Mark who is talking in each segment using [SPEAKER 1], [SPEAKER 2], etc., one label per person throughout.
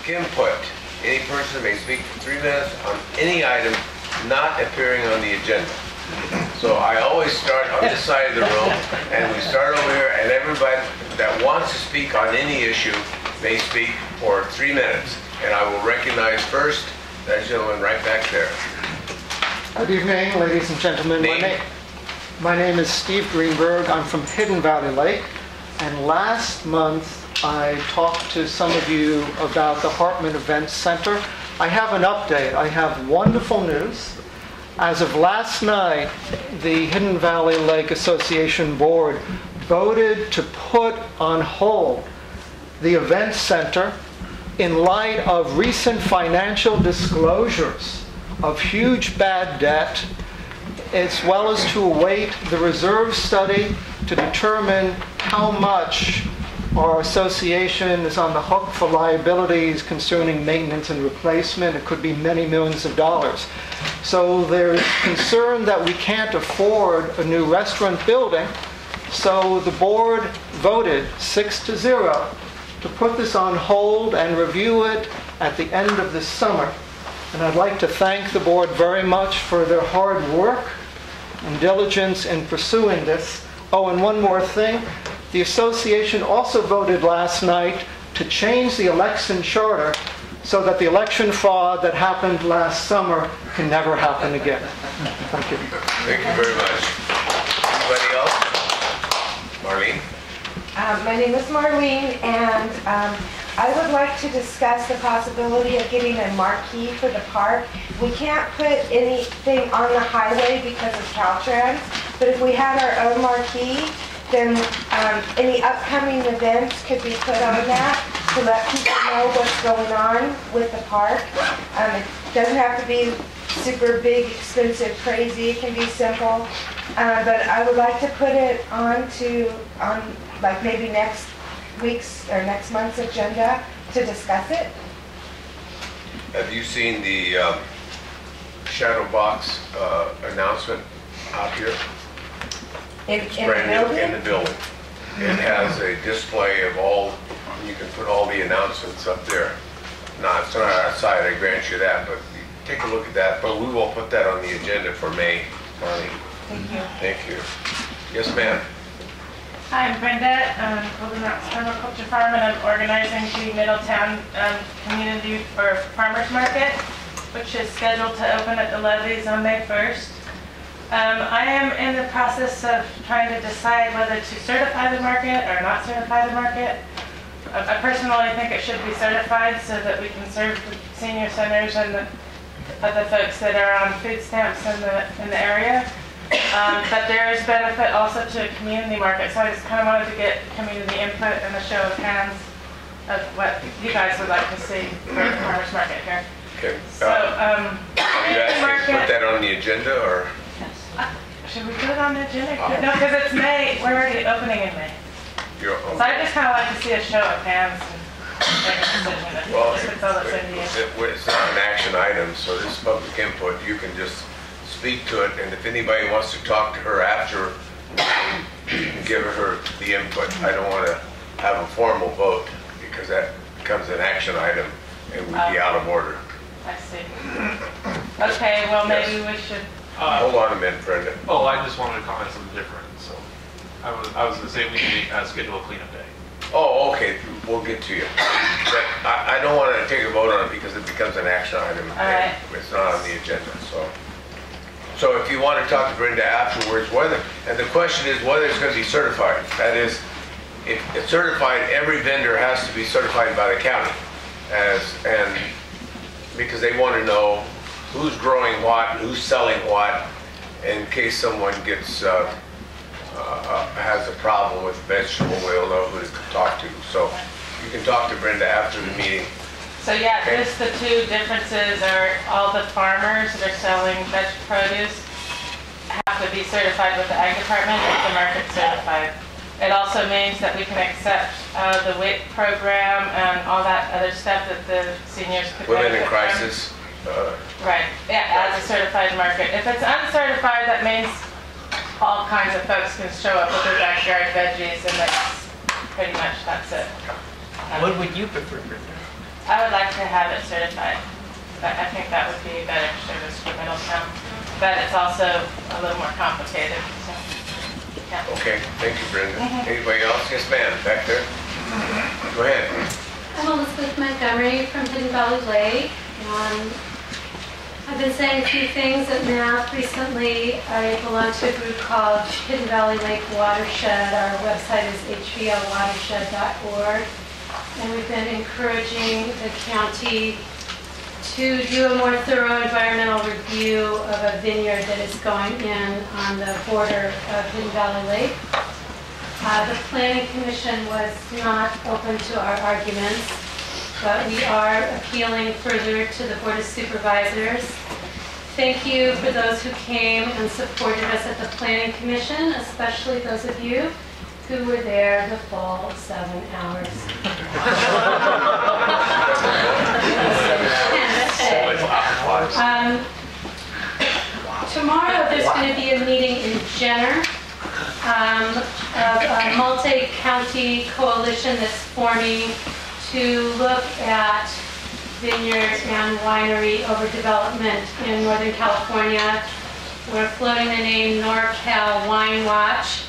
[SPEAKER 1] public input. Any person may speak for 3 minutes on any item not appearing on the agenda. So I always start on this side of the room, and we start over here, and everybody that wants to speak on any issue may speak for 3 minutes. And I will recognize first that gentleman right back there.
[SPEAKER 2] Good evening, ladies and gentlemen. My name is Steve Greenberg. I'm from Hidden Valley Lake. And last month, I talked to some of you about the Hartman Events Center. I have an update. I have wonderful news. As of last night, the Hidden Valley Lake Association Board voted to put on hold the Events Center in light of recent financial disclosures of huge bad debt, as well as to await the reserve study to determine how much our association is on the hook for liabilities concerning maintenance and replacement. It could be many millions of dollars. So there's concern that we can't afford a new restaurant building. So the board voted 6-0 to put this on hold and review it at the end of this summer. And I'd like to thank the board very much for their hard work and diligence in pursuing this. Oh, and one more thing. The association also voted last night to change the election charter so that the election fraud that happened last summer can never happen again. Thank you.
[SPEAKER 1] Thank you very much. Anybody else? Marlene?
[SPEAKER 3] My name is Marlene, and I would like to discuss the possibility of getting a marquee for the park. We can't put anything on the highway because of Caltrans, but if we had our own marquee, then any upcoming events could be put on that to let people know what's going on with the park. It doesn't have to be super big, expensive, crazy. It can be simple. But I would like to put it on like maybe next week's or next month's agenda to discuss it.
[SPEAKER 1] Have you seen the shadow box announcement out here? It's brand new in the building. It has a display of all, you can put all the announcements up there. No, it's not outside, I grant you that, but take a look at that. But we will put that on the agenda for May, Marlene.
[SPEAKER 3] Thank you.
[SPEAKER 1] Thank you. Yes, ma'am.
[SPEAKER 4] Hi, I'm Brenda, Golden Rocks Permaculture Farm, and I'm organizing the Middletown Community or Farmers Market, which is scheduled to open at the levees on May 1st. I am in the process of trying to decide whether to certify the market or not certify the market. I personally think it should be certified so that we can serve the senior centers and the other folks that are on food stamps in the area. But there is benefit also to a community market, so I just kind of wanted to get community input and a show of hands of what you guys would like to see for the farmers market here.
[SPEAKER 1] Okay.
[SPEAKER 4] So,
[SPEAKER 1] you asked me to put that on the agenda, or?
[SPEAKER 4] Should we put it on the agenda? No, because it's May. We're already opening in May. So I just kind of like to see a show of hands and make a decision.
[SPEAKER 1] Well,
[SPEAKER 4] if it's all that's in the
[SPEAKER 1] it's not an action item, so this is public input. You can just speak to it, and if anybody wants to talk to her after, you can give her the input. I don't want to have a formal vote because that becomes an action item and we'd be out of order.
[SPEAKER 4] I see. Okay, well maybe we should.
[SPEAKER 1] Hold on a minute, Brenda.
[SPEAKER 5] Oh, I just wanted to comment something different. So I was going to say we need to schedule a cleanup day.
[SPEAKER 1] Oh, okay. We'll get to you. But I don't want to take a vote on it because it becomes an action item.
[SPEAKER 4] All right.
[SPEAKER 1] It's not on the agenda. So if you want to talk to Brenda afterwards, and the question is whether it's going to be certified. That is, if it's certified, every vendor has to be certified by the county, and because they want to know who's growing what, who's selling what, in case someone gets has a problem with vegetable, they'll know who to talk to. So you can talk to Brenda after the meeting.
[SPEAKER 4] So yeah, just the two differences are all the farmers that are selling vegetable produce have to be certified with the Ag Department if the market's certified. It also means that we can accept the WIC program and all that other stuff that the seniors could
[SPEAKER 1] Women in
[SPEAKER 4] benefit
[SPEAKER 1] crisis.
[SPEAKER 4] Right, yeah, as a certified market. If it's uncertified, that means all kinds of folks can show up with their backyard veggies, and that's pretty much that's it.
[SPEAKER 6] What would you prefer?
[SPEAKER 4] I would like to have it certified. But I think that would be a better service for Middletown. But it's also a little more complicated, so, yeah.
[SPEAKER 1] Okay, thank you, Brenda. Anybody else? Yes, ma'am, back there. Go ahead.
[SPEAKER 6] I'm Elizabeth Montgomery from Hidden Valley Lake, and I've been saying a few things at math recently. I belong to a group called Hidden Valley Lake Watershed. Our website is hvlwatershed.org, and we've been encouraging the county to do a more thorough environmental review of a vineyard that is going in on the border of Hidden Valley Lake. The Planning Commission was not open to our arguments, but we are appealing further to the Board of Supervisors. Thank you for those who came and supported us at the Planning Commission, especially those of you who were there the full 7 hours. Tomorrow there's going to be a meeting in Jenner of a multi-county coalition that's forming to look at vineyard and winery overdevelopment in Northern California. We're floating the name NorCal Wine Watch,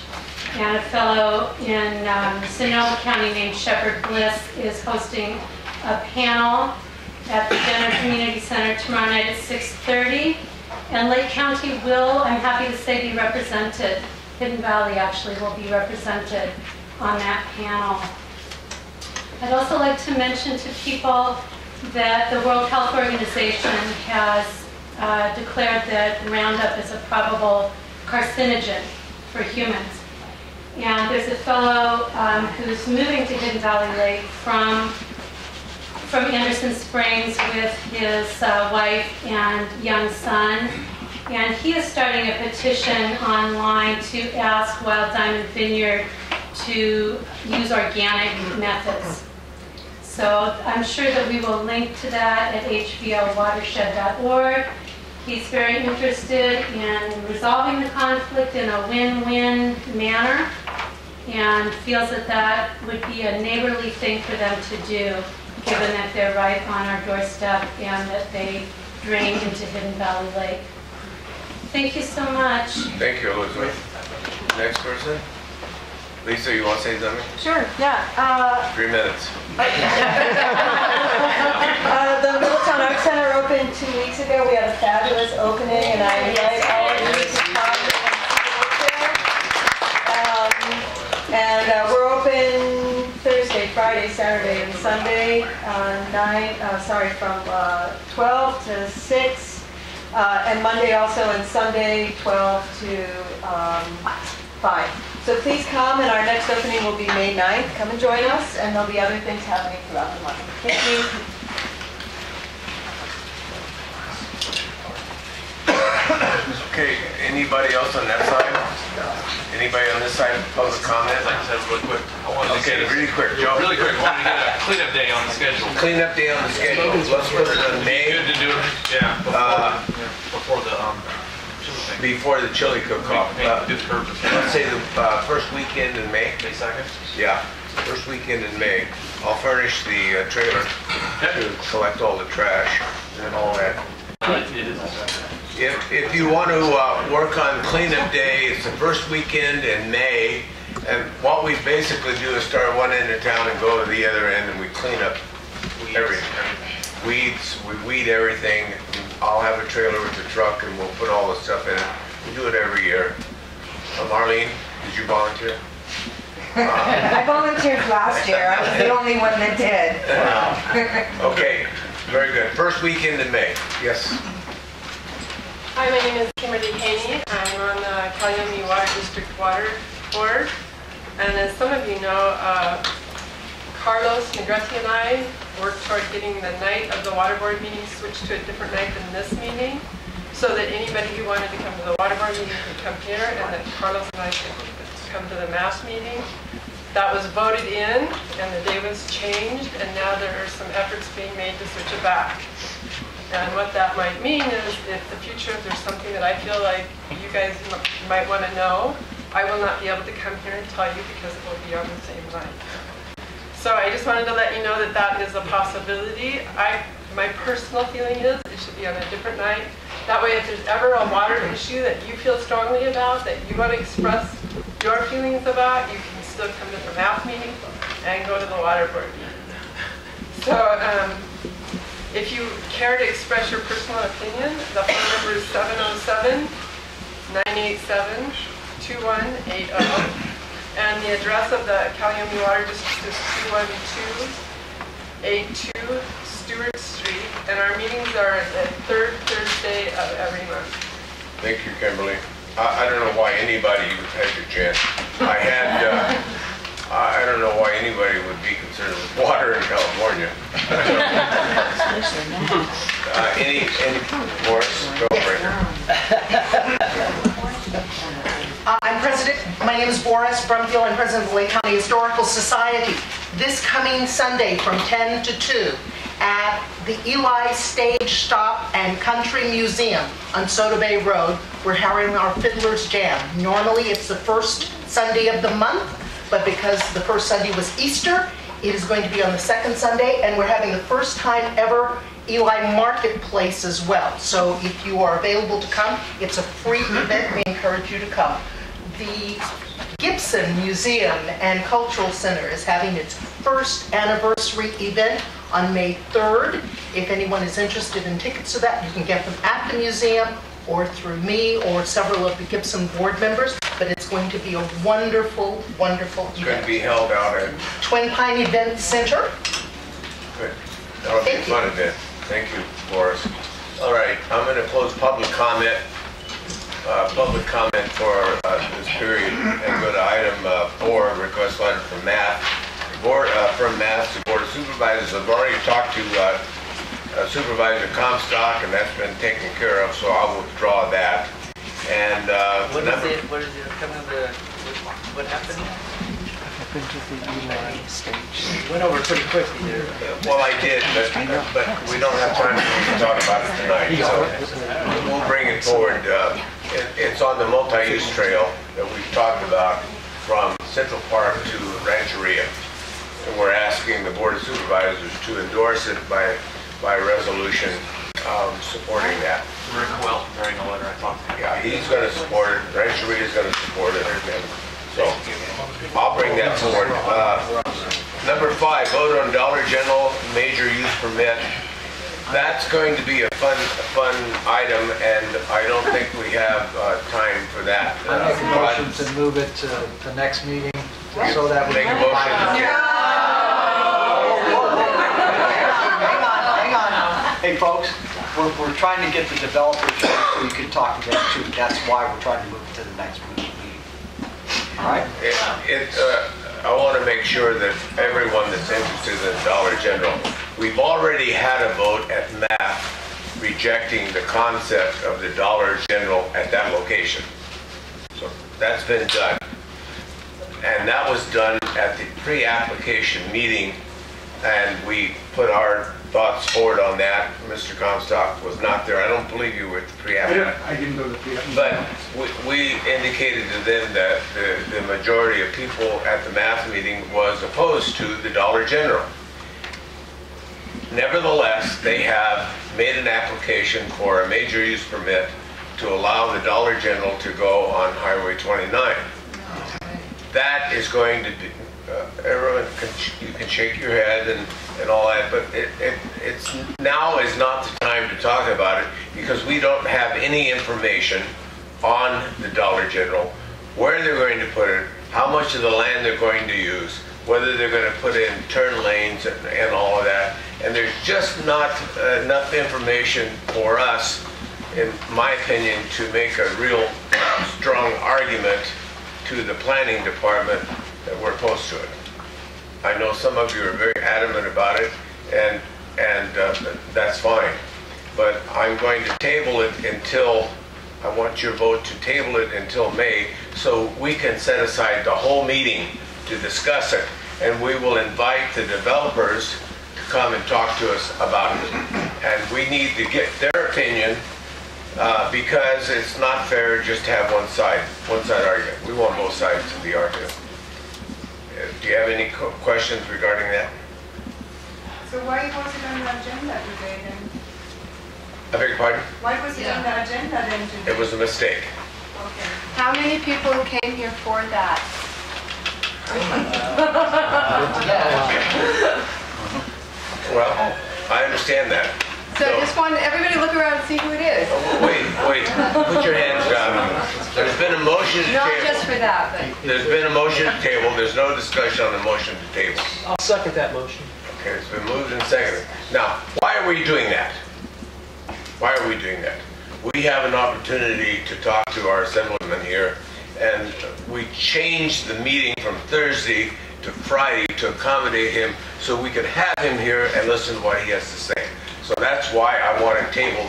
[SPEAKER 6] and a fellow in Sonoma County named Shepherd Bliss is hosting a panel at the Jenner Community Center tomorrow night at 6:30. And Lake County will, I'm happy to say, be represented. Hidden Valley actually will be represented on that panel. I'd also like to mention to people that the World Health Organization has declared that Roundup is a probable carcinogen for humans. And there's a fellow who's moving to Hidden Valley Lake from Anderson Springs with his wife and young son. And he is starting a petition online to ask Wild Diamond Vineyard to use organic methods. So I'm sure that we will link to that at hvlwatershed.org. He's very interested in resolving the conflict in a win-win manner and feels that that would be a neighborly thing for them to do, given that they're right on our doorstep and that they drain into Hidden Valley Lake. Thank you so much.
[SPEAKER 1] Thank you, Elizabeth. Next person. Lisa, you want to say something?
[SPEAKER 7] Sure, yeah.
[SPEAKER 1] 3 minutes.
[SPEAKER 7] The Middletown Art Center opened 2 weeks ago. We had a fabulous opening, and I invite all of you to come and we're open Thursday, Friday, Saturday, and Sunday, from 12 to 6. And Monday also, and Sunday 12 to 5. So please come, and our next opening will be May 9th. Come and join us, and there'll be other things happening throughout the month. Thank you.
[SPEAKER 1] Okay, anybody else on that side? Anybody on this side, public comment?
[SPEAKER 5] Like I said, really quick.
[SPEAKER 1] Okay, really quick, Joe.
[SPEAKER 5] Really quick, I wanted to get a cleanup day on the schedule.
[SPEAKER 1] Cleanup day on the schedule. Let's put it on May.
[SPEAKER 5] Good to do it, yeah, before the chili thing.
[SPEAKER 1] Before the chili cook-off.
[SPEAKER 5] Do the curbs.
[SPEAKER 1] Let's say the first weekend in May.
[SPEAKER 5] May 2nd?
[SPEAKER 1] Yeah, first weekend in May. I'll furnish the trailer to collect all the trash and all that.
[SPEAKER 5] It is.
[SPEAKER 1] If you want to work on cleanup day, it's the first weekend in May, and what we basically do is start one end of town and go to the other end, and we clean up everything. Weeds, we weed everything. I'll have a trailer with the truck, and we'll put all the stuff in it. We do it every year. Marlene, did you volunteer?
[SPEAKER 3] I volunteered last year. I was the only one that did.
[SPEAKER 1] Okay, very good. First weekend in May. Yes.
[SPEAKER 8] Hi, my name is Kimberly Haney. I'm on the California Water District Water Board. And as some of you know, Carlos Negrete and I worked toward getting the night of the water board meeting switched to a different night than this meeting, so that anybody who wanted to come to the water board meeting could come here, and that Carlos and I could come to the mass meeting. That was voted in, and the day was changed, and now there are some efforts being made to switch it back. And what that might mean is, if the future, if there's something that I feel like you guys might want to know, I will not be able to come here and tell you because it will be on the same night. So I just wanted to let you know that that is a possibility. My personal feeling is it should be on a different night. That way, if there's ever a water issue that you feel strongly about, that you want to express your feelings about, you can still come to the math meeting and go to the water board meeting. So if you care to express your personal opinion, the phone number is 707-987-2180. And the address of the Caliumi Water District is 21282 Stewart Street. And our meetings are the third Thursday of every month.
[SPEAKER 1] Thank you, Kimberly. I don't know why anybody would take a chance. I don't know why anybody would be concerned with water in California. Any Morris, go for
[SPEAKER 9] I'm president. My name is Boris Brumfield. I'm president of the Lake County Historical Society. This coming Sunday from 10 to 2 at the Eli Stage Stop and Country Museum on Soda Bay Road, we're having our Fiddler's Jam. Normally it's the first Sunday of the month, but because the first Sunday was Easter, it is going to be on the second Sunday, and we're having the first time ever Eli Marketplace as well. So if you are available to come, it's a free event. We encourage you to come. The Gibson Museum and Cultural Center is having its first anniversary event on May 3rd. If anyone is interested in tickets to that, you can get them at the museum or through me or several of the Gibson board members. But it's going to be a wonderful, wonderful event.
[SPEAKER 1] It's going to be held out at
[SPEAKER 9] Twin Pine Event Center.
[SPEAKER 1] Good. That'll be a fun event. Thank you, Boris. All right, I'm going to close public comment for this period and go to item 4, request letter from MATH. From MATH, the Board of Supervisors. I've already talked to Supervisor Comstock, and that's been taken care of, so I'll withdraw that. And
[SPEAKER 10] what happened?
[SPEAKER 2] Up into the Eli stage.
[SPEAKER 10] Went over pretty quickly there.
[SPEAKER 1] Well, I did, but we don't have time to talk about it tonight, so we'll bring it forward. It's on the multi-use trail that we've talked about from Central Park to Rancheria. And we're asking the Board of Supervisors to endorse it by resolution supporting that.
[SPEAKER 5] Rick Welton during a letter I talked to him.
[SPEAKER 1] Yeah, he's going to support it. Rancheria is going to support it. So I'll bring that forward. Number 5, vote on Dollar General major use permit. That's going to be a fun item, and I don't think we have time for that.
[SPEAKER 10] I make a motion to move it to the next meeting so that we
[SPEAKER 1] Make a
[SPEAKER 10] can
[SPEAKER 1] motion.
[SPEAKER 10] Hang on. Hey, folks, we're trying to get the developers here so you can talk to them too. That's why we're trying to move it to the next meeting. All right?
[SPEAKER 1] I want to make sure that everyone that's interested in Dollar General, we've already had a vote at MAP rejecting the concept of the Dollar General at that location. So that's been done. And that was done at the pre-application meeting, and we put our thoughts forward on that. Mr. Comstock was not there. I don't believe you were at the pre-application.
[SPEAKER 11] I didn't go to the pre-application.
[SPEAKER 1] But we indicated to them that the majority of people at the math meeting was opposed to the Dollar General. Nevertheless, they have made an application for a major use permit to allow the Dollar General to go on Highway 29. That is going to be, everyone, you can shake your head and all that, but it's now is not the time to talk about it because we don't have any information on the Dollar General, where they're going to put it, how much of the land they're going to use, whether they're going to put in turn lanes and all of that. And there's just not enough information for us, in my opinion, to make a real strong argument to the planning department that we're opposed to it. I know some of you are very adamant about it, and that's fine. But I'm going to table it until, I want your vote to table it until May, so we can set aside the whole meeting to discuss it, and we will invite the developers to come and talk to us about it. And we need to get their opinion, because it's not fair just to have one side argument. We want both sides to be arguing. Do you have any questions regarding that?
[SPEAKER 11] So why was it on the agenda today then?
[SPEAKER 1] I beg your pardon?
[SPEAKER 11] Why was it on the agenda then today?
[SPEAKER 1] It was a mistake.
[SPEAKER 11] Okay.
[SPEAKER 12] How many people came here for that?
[SPEAKER 1] Well, I understand that.
[SPEAKER 12] So I just wanted everybody to look around and see who it is.
[SPEAKER 1] Wait, put your hands down. There's been a motion to
[SPEAKER 12] Not
[SPEAKER 1] table.
[SPEAKER 12] just for that, but
[SPEAKER 1] There's been a motion to table. There's no discussion on the motion to table.
[SPEAKER 13] I'll second that motion.
[SPEAKER 1] Okay, it's been moved and seconded. Now, why are we doing that? Why are we doing that? We have an opportunity to talk to our assemblyman here, and we changed the meeting from Thursday to Friday to accommodate him so we could have him here and listen to what he has to say. So that's why I want to table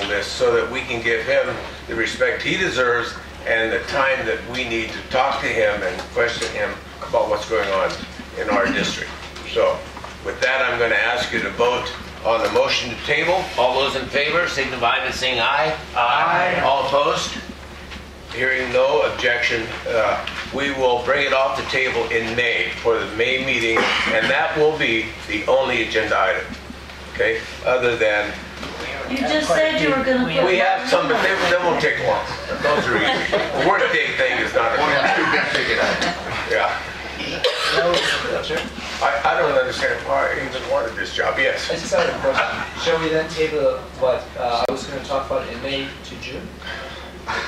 [SPEAKER 1] this, so that we can give him the respect he deserves and the time that we need to talk to him and question him about what's going on in our district. So with that, I'm going to ask you to vote on the motion to table.
[SPEAKER 14] All those in favor signify by saying aye.
[SPEAKER 1] Aye. All opposed? Hearing no objection, we will bring it off the table in May for the May meeting, and that will be the only agenda item. Okay? Other than...
[SPEAKER 15] You just said you were going to put...
[SPEAKER 1] We have some, but they won't take long. Those are easy. The workday thing is not a...
[SPEAKER 16] Only have 2 big ticket items.
[SPEAKER 1] Yeah. I don't understand why I even wanted this job. Yes.
[SPEAKER 13] I just had a question. Shall we then table what I was going to talk about in May to June?
[SPEAKER 1] It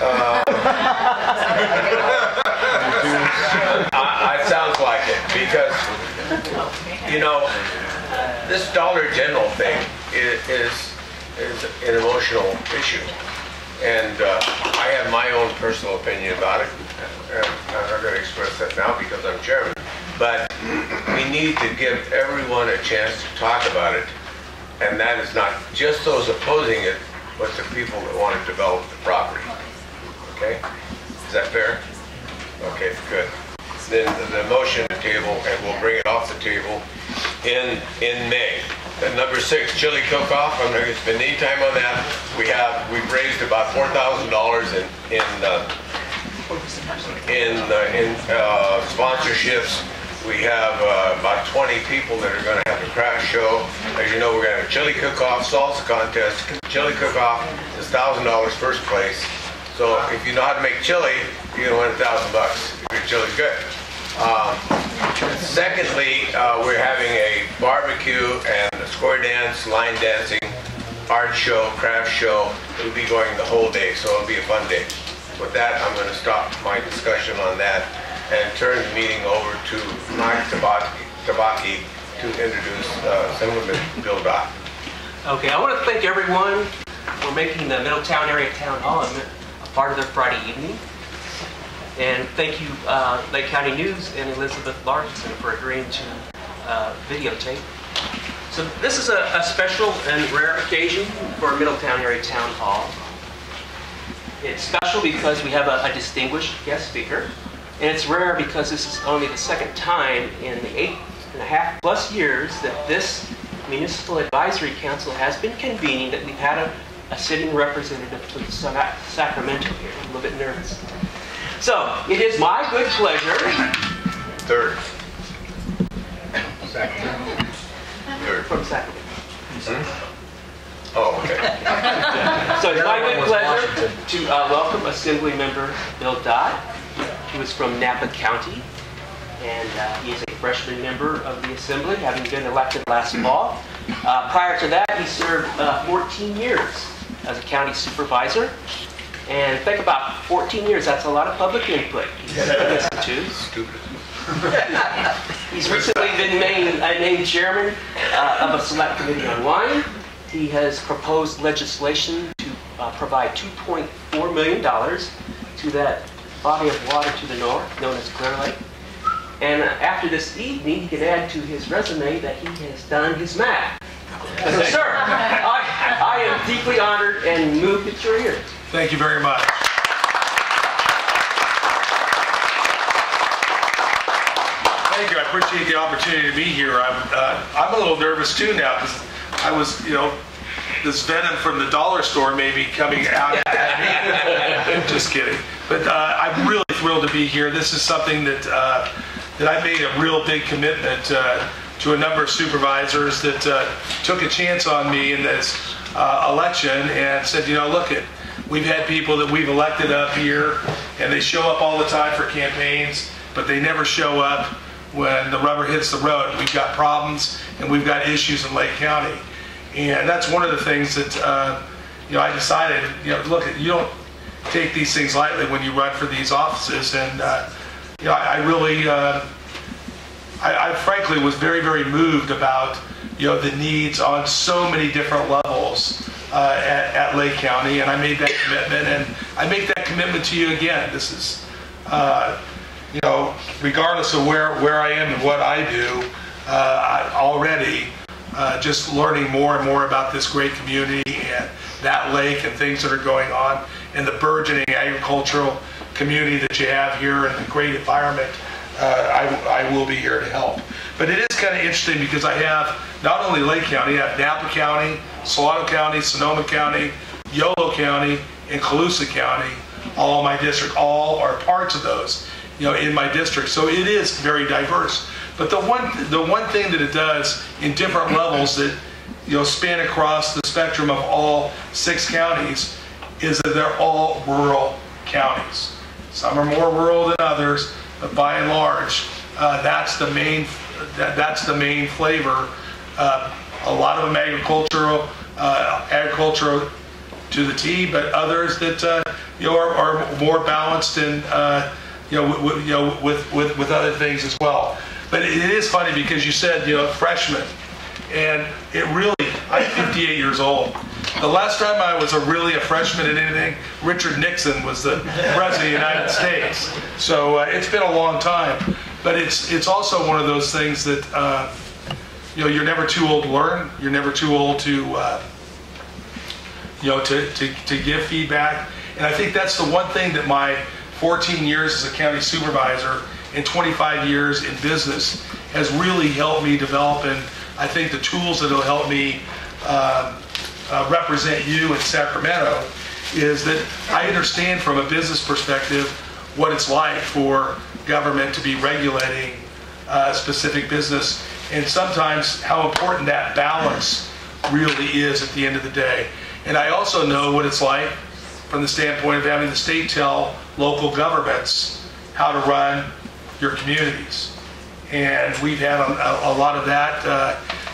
[SPEAKER 1] sounds like it, because, you know, this Dollar General thing is an emotional issue. And I have my own personal opinion about it. And I'm not going to express that now because I'm chairman. But we need to give everyone a chance to talk about it. And that is not just those opposing it, but the people that want to develop the property. Okay? Is that fair? Okay, good. Then the motion to table, and we'll bring it off the table in May. And number 6, chili cook-off. I'm not going to spend any time on that. We've raised about $4,000 in sponsorships. We have about 20 people that are going to have a craft show. As you know, we're going to have a chili cook-off, salsa contest. Chili cook-off is $1,000 first place. So if you know how to make chili, you're going to win $1,000 if your chili's good. Secondly, we're having a barbecue and a square dance, line dancing, art show, craft show. It'll be going the whole day, so it'll be a fun day. With that, I'm going to stop my discussion on that and turn the meeting over to Mike Tabaki to introduce Assemblyman Bill Dodd.
[SPEAKER 17] Okay, I want to thank everyone for making the Middletown Area Town Hall a part of their Friday evening. And thank you, Lake County News and Elizabeth Larson for agreeing to videotape. So this is a special and rare occasion for Middletown Area Town Hall. It's special because we have a distinguished guest speaker. And it's rare because this is only the second time in the 8.5+ years that this Municipal Advisory Council has been convening that we've had a sitting representative from Sacramento here. I'm a little bit nervous. So, it is my good pleasure.
[SPEAKER 1] Third.
[SPEAKER 17] From Sacramento.
[SPEAKER 1] Oh, okay.
[SPEAKER 17] So it's my good pleasure to welcome Assemblymember Bill Dodd, who is from Napa County, and he is a freshman member of the Assembly, having been elected last fall. Prior to that, he served 14 years as a county supervisor. And think about 14 years, that's a lot of public input.
[SPEAKER 1] Stupid.
[SPEAKER 17] He's recently been named chairman of a select committee on wine. He has proposed legislation to provide $2.4 million to that body of water to the north, known as Clear Lake. And after this evening, he can add to his resume that he has done his math. So, sir, I am deeply honored and moved that you're here.
[SPEAKER 18] Thank you very much. Thank you. I appreciate the opportunity to be here. I'm a little nervous too now because I was, this venom from the dollar store may be coming out at me. Just kidding. But I'm really thrilled to be here. This is something that that I made a real big commitment to a number of supervisors that took a chance on me in this election and said, look, we've had people that we've elected up here, and they show up all the time for campaigns, but they never show up when the rubber hits the road. We've got problems, and we've got issues in Lake County. And that's one of the things that, I decided, look, you don't take these things lightly when you run for these offices. And, I really, I frankly was very, very moved about, the needs on so many different levels at Lake County. And I made that commitment, and I make that commitment to you again. This is, regardless of where I am and what I do, already just learning more and more about this great community and that lake and things that are going on and the burgeoning agricultural community that you have here and the great environment, I will be here to help. But it is kind of interesting because I have not only Lake County, I have Napa County, Salado County, Sonoma County, Yolo County, and Colusa County, all in my district. All are parts of those, in my district. So it is very diverse. But the one thing that it does in different levels that span across the spectrum of all 6 counties is that they're all rural counties. Some are more rural than others, but by and large, that's the main flavor. A lot of them agricultural to the T, but others that are more balanced and with other things as well. But it is funny because you said freshman, and it really, I'm 58 years old. The last time I was really a freshman at anything, Richard Nixon was the president of the United States. So it's been a long time. But it's also one of those things that you're never too old to learn. You're never too old to to give feedback. And I think that's the one thing that my 14 years as a county supervisor and 25 years in business has really helped me develop, and I think the tools that will help me represent you in Sacramento is that I understand from a business perspective what it's like for government to be regulating specific business, and sometimes how important that balance really is at the end of the day. And I also know what it's like from the standpoint of having the state tell local governments how to run your communities. And we've had a lot of that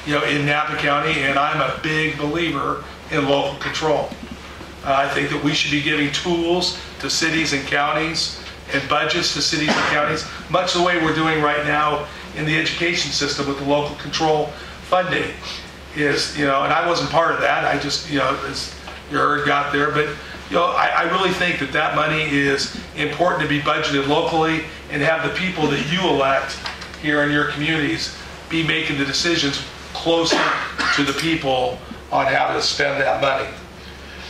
[SPEAKER 18] in Napa County, and I'm a big believer in local control. I think that we should be giving tools to cities and counties and budgets to cities and counties, much the way we're doing right now in the education system with the local control funding. And I wasn't part of that. I just, as you heard, got there. But I really think that money is important to be budgeted locally and have the people that you elect here in your communities be making the decisions closer to the people on how to spend that money.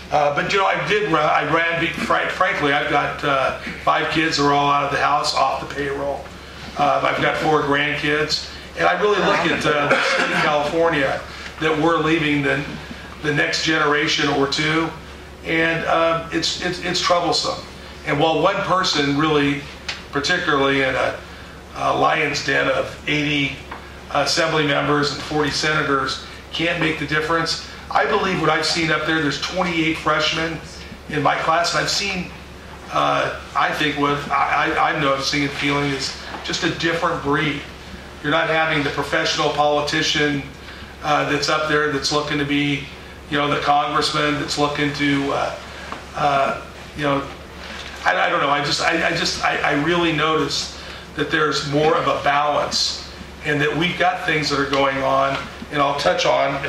[SPEAKER 18] But I ran, frankly, I've got 5 kids that are all out of the house, off the payroll. I've got 4 grandkids. And I really look at the state of California that we're leaving the next generation or two, and it's troublesome. And while one person really, particularly in a lion's den of 80 assembly members and 40 senators, can't make the difference, I believe what I've seen up there, there's 28 freshmen in my class, and I've seen, I think what I'm noticing and feeling is just a different breed. You're not having the professional politician that's up there that's looking to be, the congressman that's looking to, I don't know. I really notice that there's more of a balance, and that we've got things that are going on, and I'll touch on,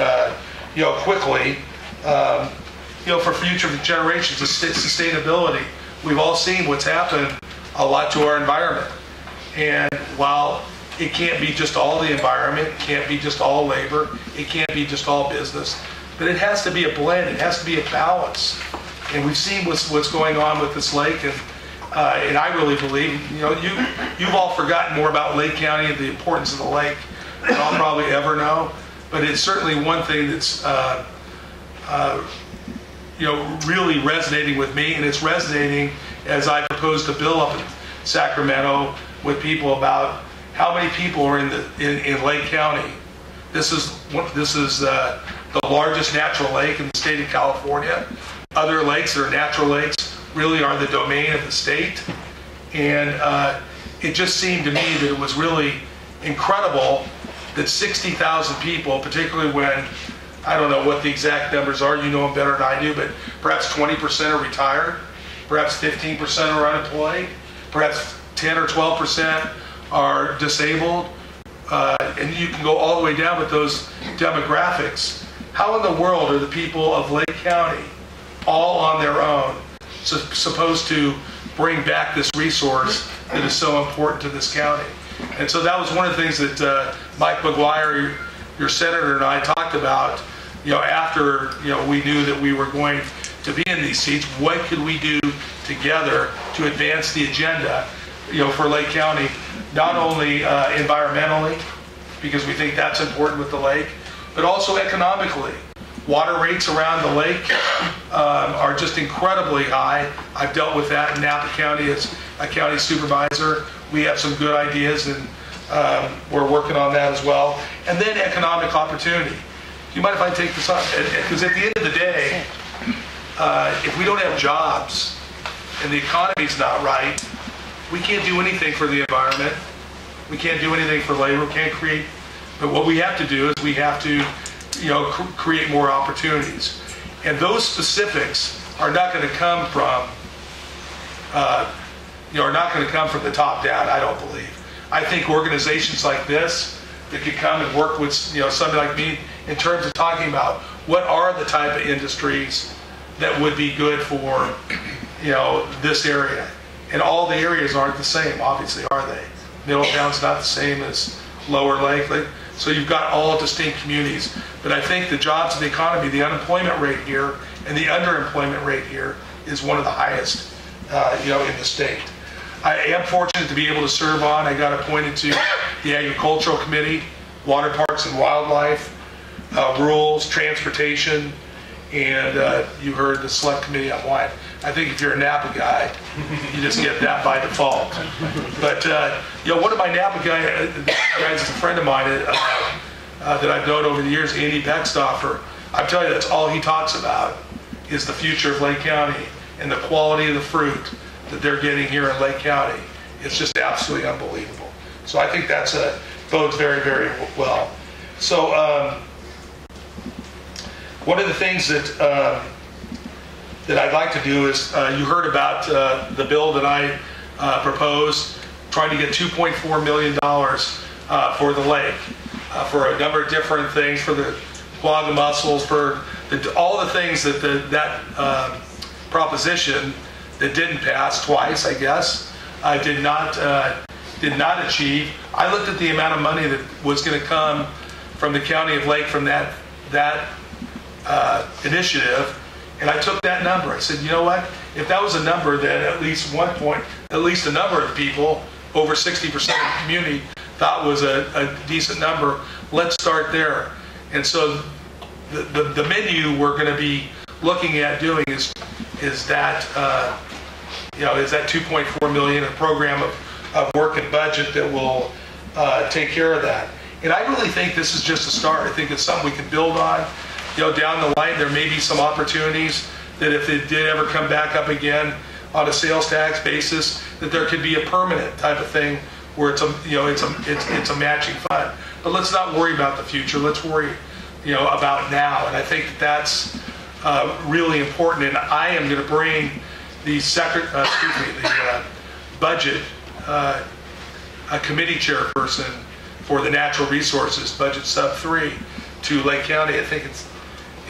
[SPEAKER 18] quickly, for future generations, sustainability. We've all seen what's happened a lot to our environment, and while it can't be just all the environment, it can't be just all labor, it can't be just all business, but it has to be a blend, it has to be a balance. And we've seen what's going on with this lake, and I really believe, you've all forgotten more about Lake County and the importance of the lake than I'll probably ever know, but it's certainly one thing that's really resonating with me, and it's resonating as I proposed a bill up in Sacramento with people about how many people are in Lake County. This is the largest natural lake in the state of California. Other lakes that are natural lakes really are the domain of the state. And it just seemed to me that it was really incredible that 60,000 people, particularly when, I don't know what the exact numbers are, you know them better than I do, but perhaps 20% are retired, perhaps 15% are unemployed, perhaps 10 or 12% are disabled, and you can go all the way down with those demographics. How in the world are the people of Lake County, all on their own, supposed to bring back this resource that is so important to this county? And so that was one of the things that Mike McGuire, your senator, and I talked about, after, we knew that we were going to be in these seats. What could we do together to advance the agenda, for Lake County, not only environmentally, because we think that's important with the lake, but also economically. Water rates around the lake are just incredibly high. I've dealt with that in Napa County as a county supervisor. We have some good ideas, and we're working on that as well. And then economic opportunity. Do you mind if I take this up? Because at the end of the day, if we don't have jobs and the economy's not right, we can't do anything for the environment. We can't do anything for labor. We can't create. But what we have to do is we have to, create more opportunities. And those specifics are not going to come from, are not going to come from the top down, I don't believe. I think organizations like this that could come and work with, somebody like me in terms of talking about what are the type of industries that would be good for, this area. And all the areas aren't the same, obviously, are they? Middletown's not the same as Lower Lake. So you've got all distinct communities. But I think the jobs and the economy, the unemployment rate here and the underemployment rate here is one of the highest, in the state. I am fortunate to be able to serve on. I got appointed to the Agricultural Committee, Water Parks and Wildlife, Rules, Transportation, and you heard the Select Committee on Wine. I think if you're a Napa guy, you just get that by default. But one of my Napa guys is a friend of mine that I've known over the years, Andy Beckstoffer. I'm telling you, that's all he talks about is the future of Lake County and the quality of the fruit that they're getting here in Lake County. It's just absolutely unbelievable. So I think that's bodes very, very well. So one of the things that I'd like to do is, you heard about the bill that I proposed, trying to get $2.4 million for the lake, for a number of different things, for the quagga mussels, for all the things that that proposition that didn't pass twice, I guess, did not achieve. I looked at the amount of money that was going to come from the county of Lake from that initiative, and I took that number. I said, you know what? If that was a number that at least a number of people, over 60% of the community, thought was a decent number, let's start there. And so the menu we're going to be looking at doing is that $2.4 million, a program of work and budget that will take care of that. And I really think this is just a start. I think it's something we can build on. Down the line, there may be some opportunities that if it did ever come back up again on a sales tax basis, that there could be a permanent type of thing where it's a matching fund. But let's not worry about the future. Let's worry, about now. And I think that's really important. And I am going to bring the budget committee chairperson for the natural resources, budget sub 3, to Lake County. I think it's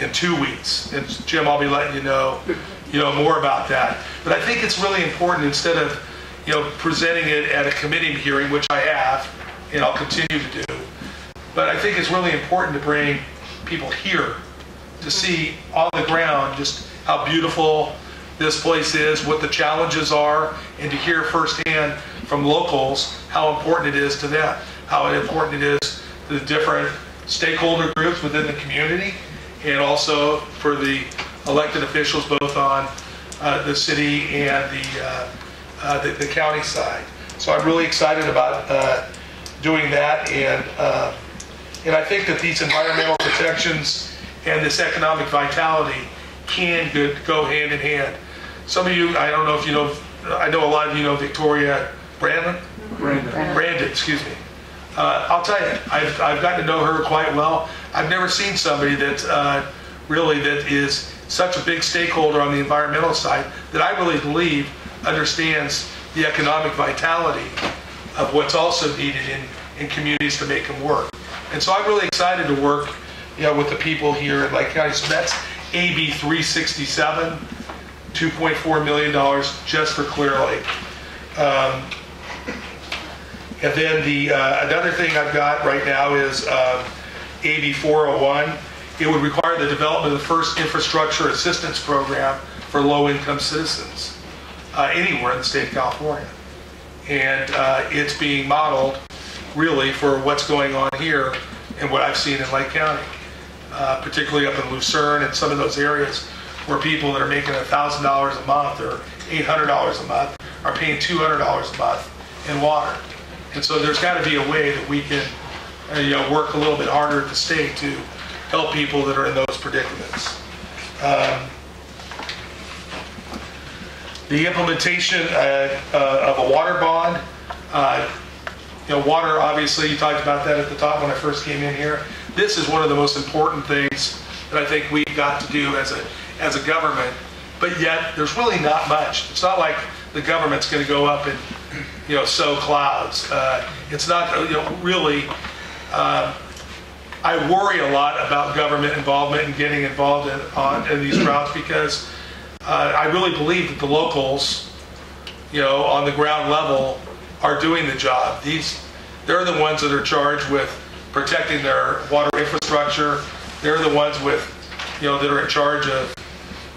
[SPEAKER 18] in 2 weeks. And Jim, I'll be letting you know more about that. But I think it's really important, instead of presenting it at a committee hearing, which I have and I'll continue to do, but I think it's really important to bring people here to see on the ground just how beautiful this place is, what the challenges are, and to hear firsthand from locals how important it is to them, how important it is to the different stakeholder groups within the community, and also for the elected officials both on the city and the county side. So I'm really excited about doing that, and I think that these environmental protections and this economic vitality can go hand in hand. Some of you, I don't know if you know, I know a lot of you know Victoria Brandon, excuse me. I'll tell you, I've gotten to know her quite well. I've never seen somebody that really that is such a big stakeholder on the environmental side that I really believe understands the economic vitality of what's also needed in communities to make them work. And so I'm really excited to work, with the people here in Lake County. So that's AB 367, $2.4 million just for Clear Lake. And then the another thing I've got right now is AB 401. It would require the development of the first infrastructure assistance program for low-income citizens anywhere in the state of California. And it's being modeled really for what's going on here and what I've seen in Lake County, particularly up in Lucerne and some of those areas where people that are making $1,000 a month or $800 a month are paying $200 a month in water. And so there's got to be a way that we can work a little bit harder at the state to help people that are in those predicaments. The implementation of a water bond. Water, obviously, you talked about that at the top when I first came in here. This is one of the most important things that I think we've got to do as a government, but yet there's really not much. It's not like the government's going to go up and sow clouds. It's not really. I worry a lot about government involvement and getting involved in these routes because I really believe that the locals, on the ground level, are doing the job. They're the ones that are charged with protecting their water infrastructure. They're the ones that are in charge of,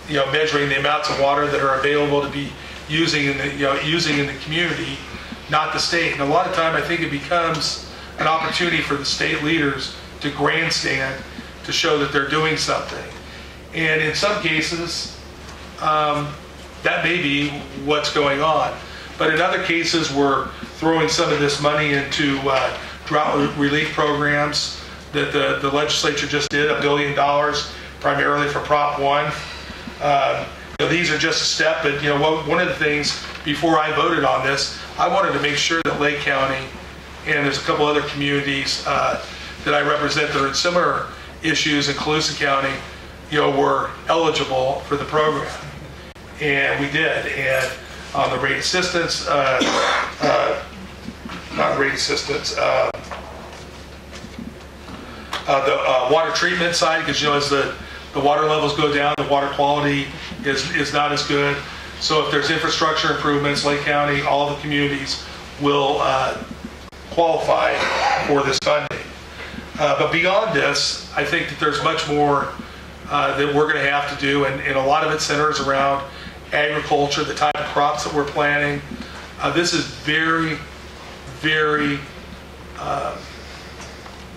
[SPEAKER 18] measuring the amounts of water that are available to be using in the community, not the state. And a lot of time, I think it becomes an opportunity for the state leaders to grandstand to show that they're doing something. And in some cases, that may be what's going on. But in other cases, we're throwing some of this money into drought relief programs that the legislature just did, $1 billion, primarily for Prop 1. These are just a step, but one of the things before I voted on this, I wanted to make sure that Lake County, and there's a couple other communities that I represent that are in similar issues in Colusa County, were eligible for the program. And we did. And on the rate assistance, not rate assistance, the water treatment side, because as the water levels go down, the water quality is not as good. So if there's infrastructure improvements, Lake County, all the communities will qualify for this funding. But beyond this, I think that there's much more that we're going to have to do, and a lot of it centers around agriculture, the type of crops that we're planting. This is very, very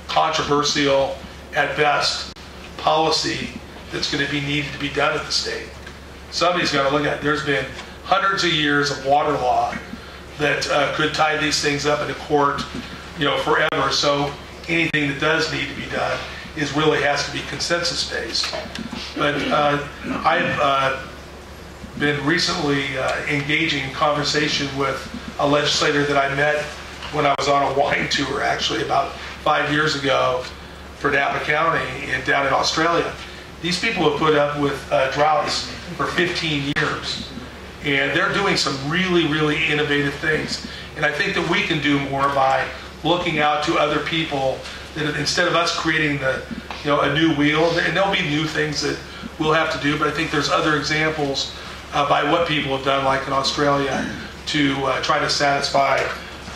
[SPEAKER 18] controversial, at best, policy that's going to be needed to be done at the state. Somebody's got to look at it. There's been hundreds of years of water law that could tie these things up in a court, forever. So anything that does need to be done really has to be consensus-based. But I've been recently engaging in conversation with a legislator that I met when I was on a wine tour, actually, about 5 years ago for Napa County down in Australia. These people have put up with droughts for 15 years, and they're doing some really, really innovative things. And I think that we can do more by looking out to other people, that instead of us creating a new wheel, and there'll be new things that we'll have to do, but I think there's other examples by what people have done, like in Australia, to try to satisfy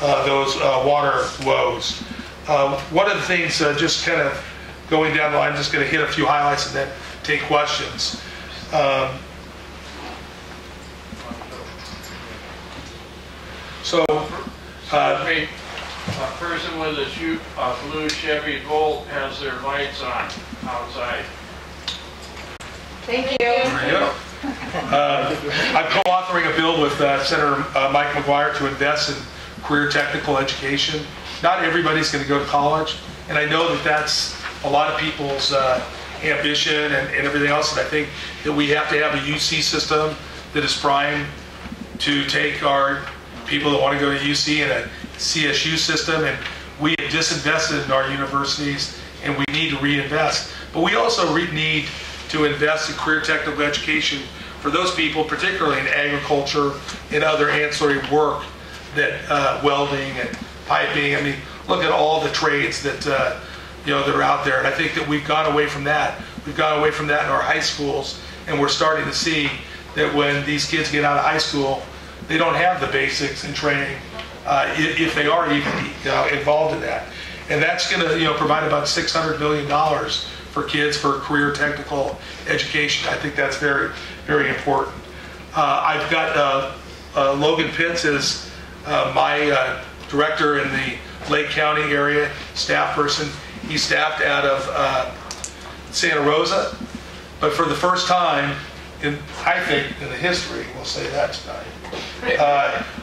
[SPEAKER 18] those water woes. One of the things, just kind of going down the line, I'm just going to hit a few highlights and then take questions.
[SPEAKER 16] A person with a blue Chevy Volt has their lights on outside.
[SPEAKER 7] Thank you.
[SPEAKER 18] I'm co-authoring a bill with Senator Mike McGuire to invest in career technical education. Not everybody's going to go to college, and I know that that's a lot of people's ambition and everything else, and I think that we have to have a UC system that is primed to take our people that want to go to UC and a CSU system, and we have disinvested in our universities, and we need to reinvest. But we also need to invest in career technical education for those people, particularly in agriculture and other ancillary work, that welding and piping. I mean, look at all the trades that that are out there, and I think that we've gone away from that. We've gone away from that in our high schools, and we're starting to see that when these kids get out of high school, they don't have the basics and training if they are even involved in that. And that's going to provide about $600 million for kids for career technical education. I think that's very, very important. I've got Logan Pitts as my director in the Lake County area, staff person. He's staffed out of Santa Rosa, but for the first time, I think, in the history, we'll say that tonight,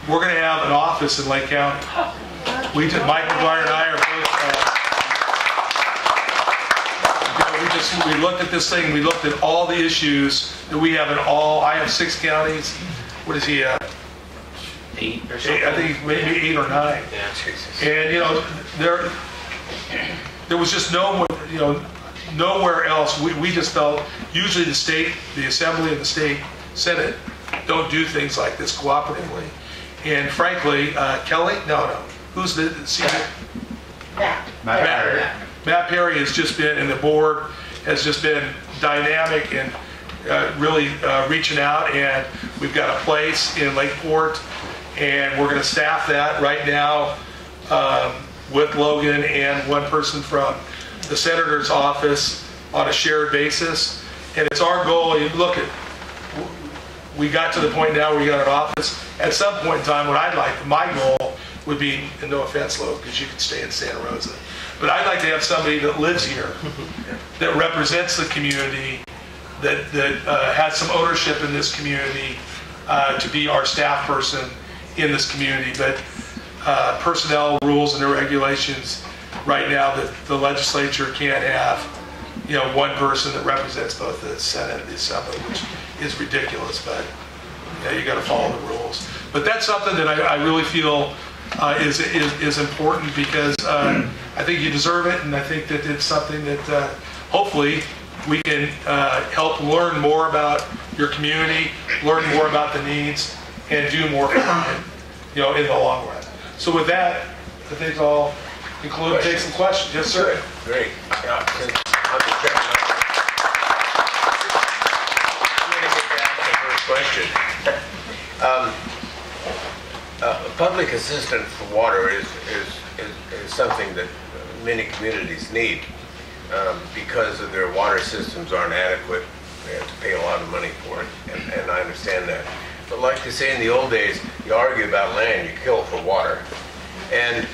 [SPEAKER 18] we're going to have an office in Lake County. Mike McGuire and I are both, we looked at this thing, we looked at all the issues that we have in all, I have 6 counties. What is he at?
[SPEAKER 14] 8 or something.
[SPEAKER 18] I think maybe 8 or 9.
[SPEAKER 14] Yeah, Jesus.
[SPEAKER 18] And there was just nowhere else. We just felt usually the state, the Assembly and the state Senate don't do things like this cooperatively. And frankly, Kelly, no, who's the senior? Matt Perry has just been, and the board has just been dynamic and really reaching out. And we've got a place in Lakeport, and we're going to staff that right now with Logan and one person from the senator's office on a shared basis. And it's our goal. You look at, we got to the point now where we got an office. At some point in time, what I'd like, my goal would be, and no offense, Logan, because you can stay in Santa Rosa, but I'd like to have somebody that lives here, that represents the community, that has some ownership in this community, to be our staff person in this community. But personnel rules and regulations right now, that the legislature can't have one person that represents both the Senate and the Assembly, which is ridiculous, but you got to follow the rules. But that's something that I really feel is important, because I think you deserve it, and I think that it's something that hopefully we can help learn more about your community, learn more about the needs, and do more for them, in the long run. So with that, I think I'll conclude, take some questions. Yes, sir.
[SPEAKER 1] Great. I'm going to get the first question. Public assistance for water is something that many communities need because of their water systems aren't adequate. They have to pay a lot of money for it, and I understand that. But like they say in the old days, you argue about land, you kill for water. And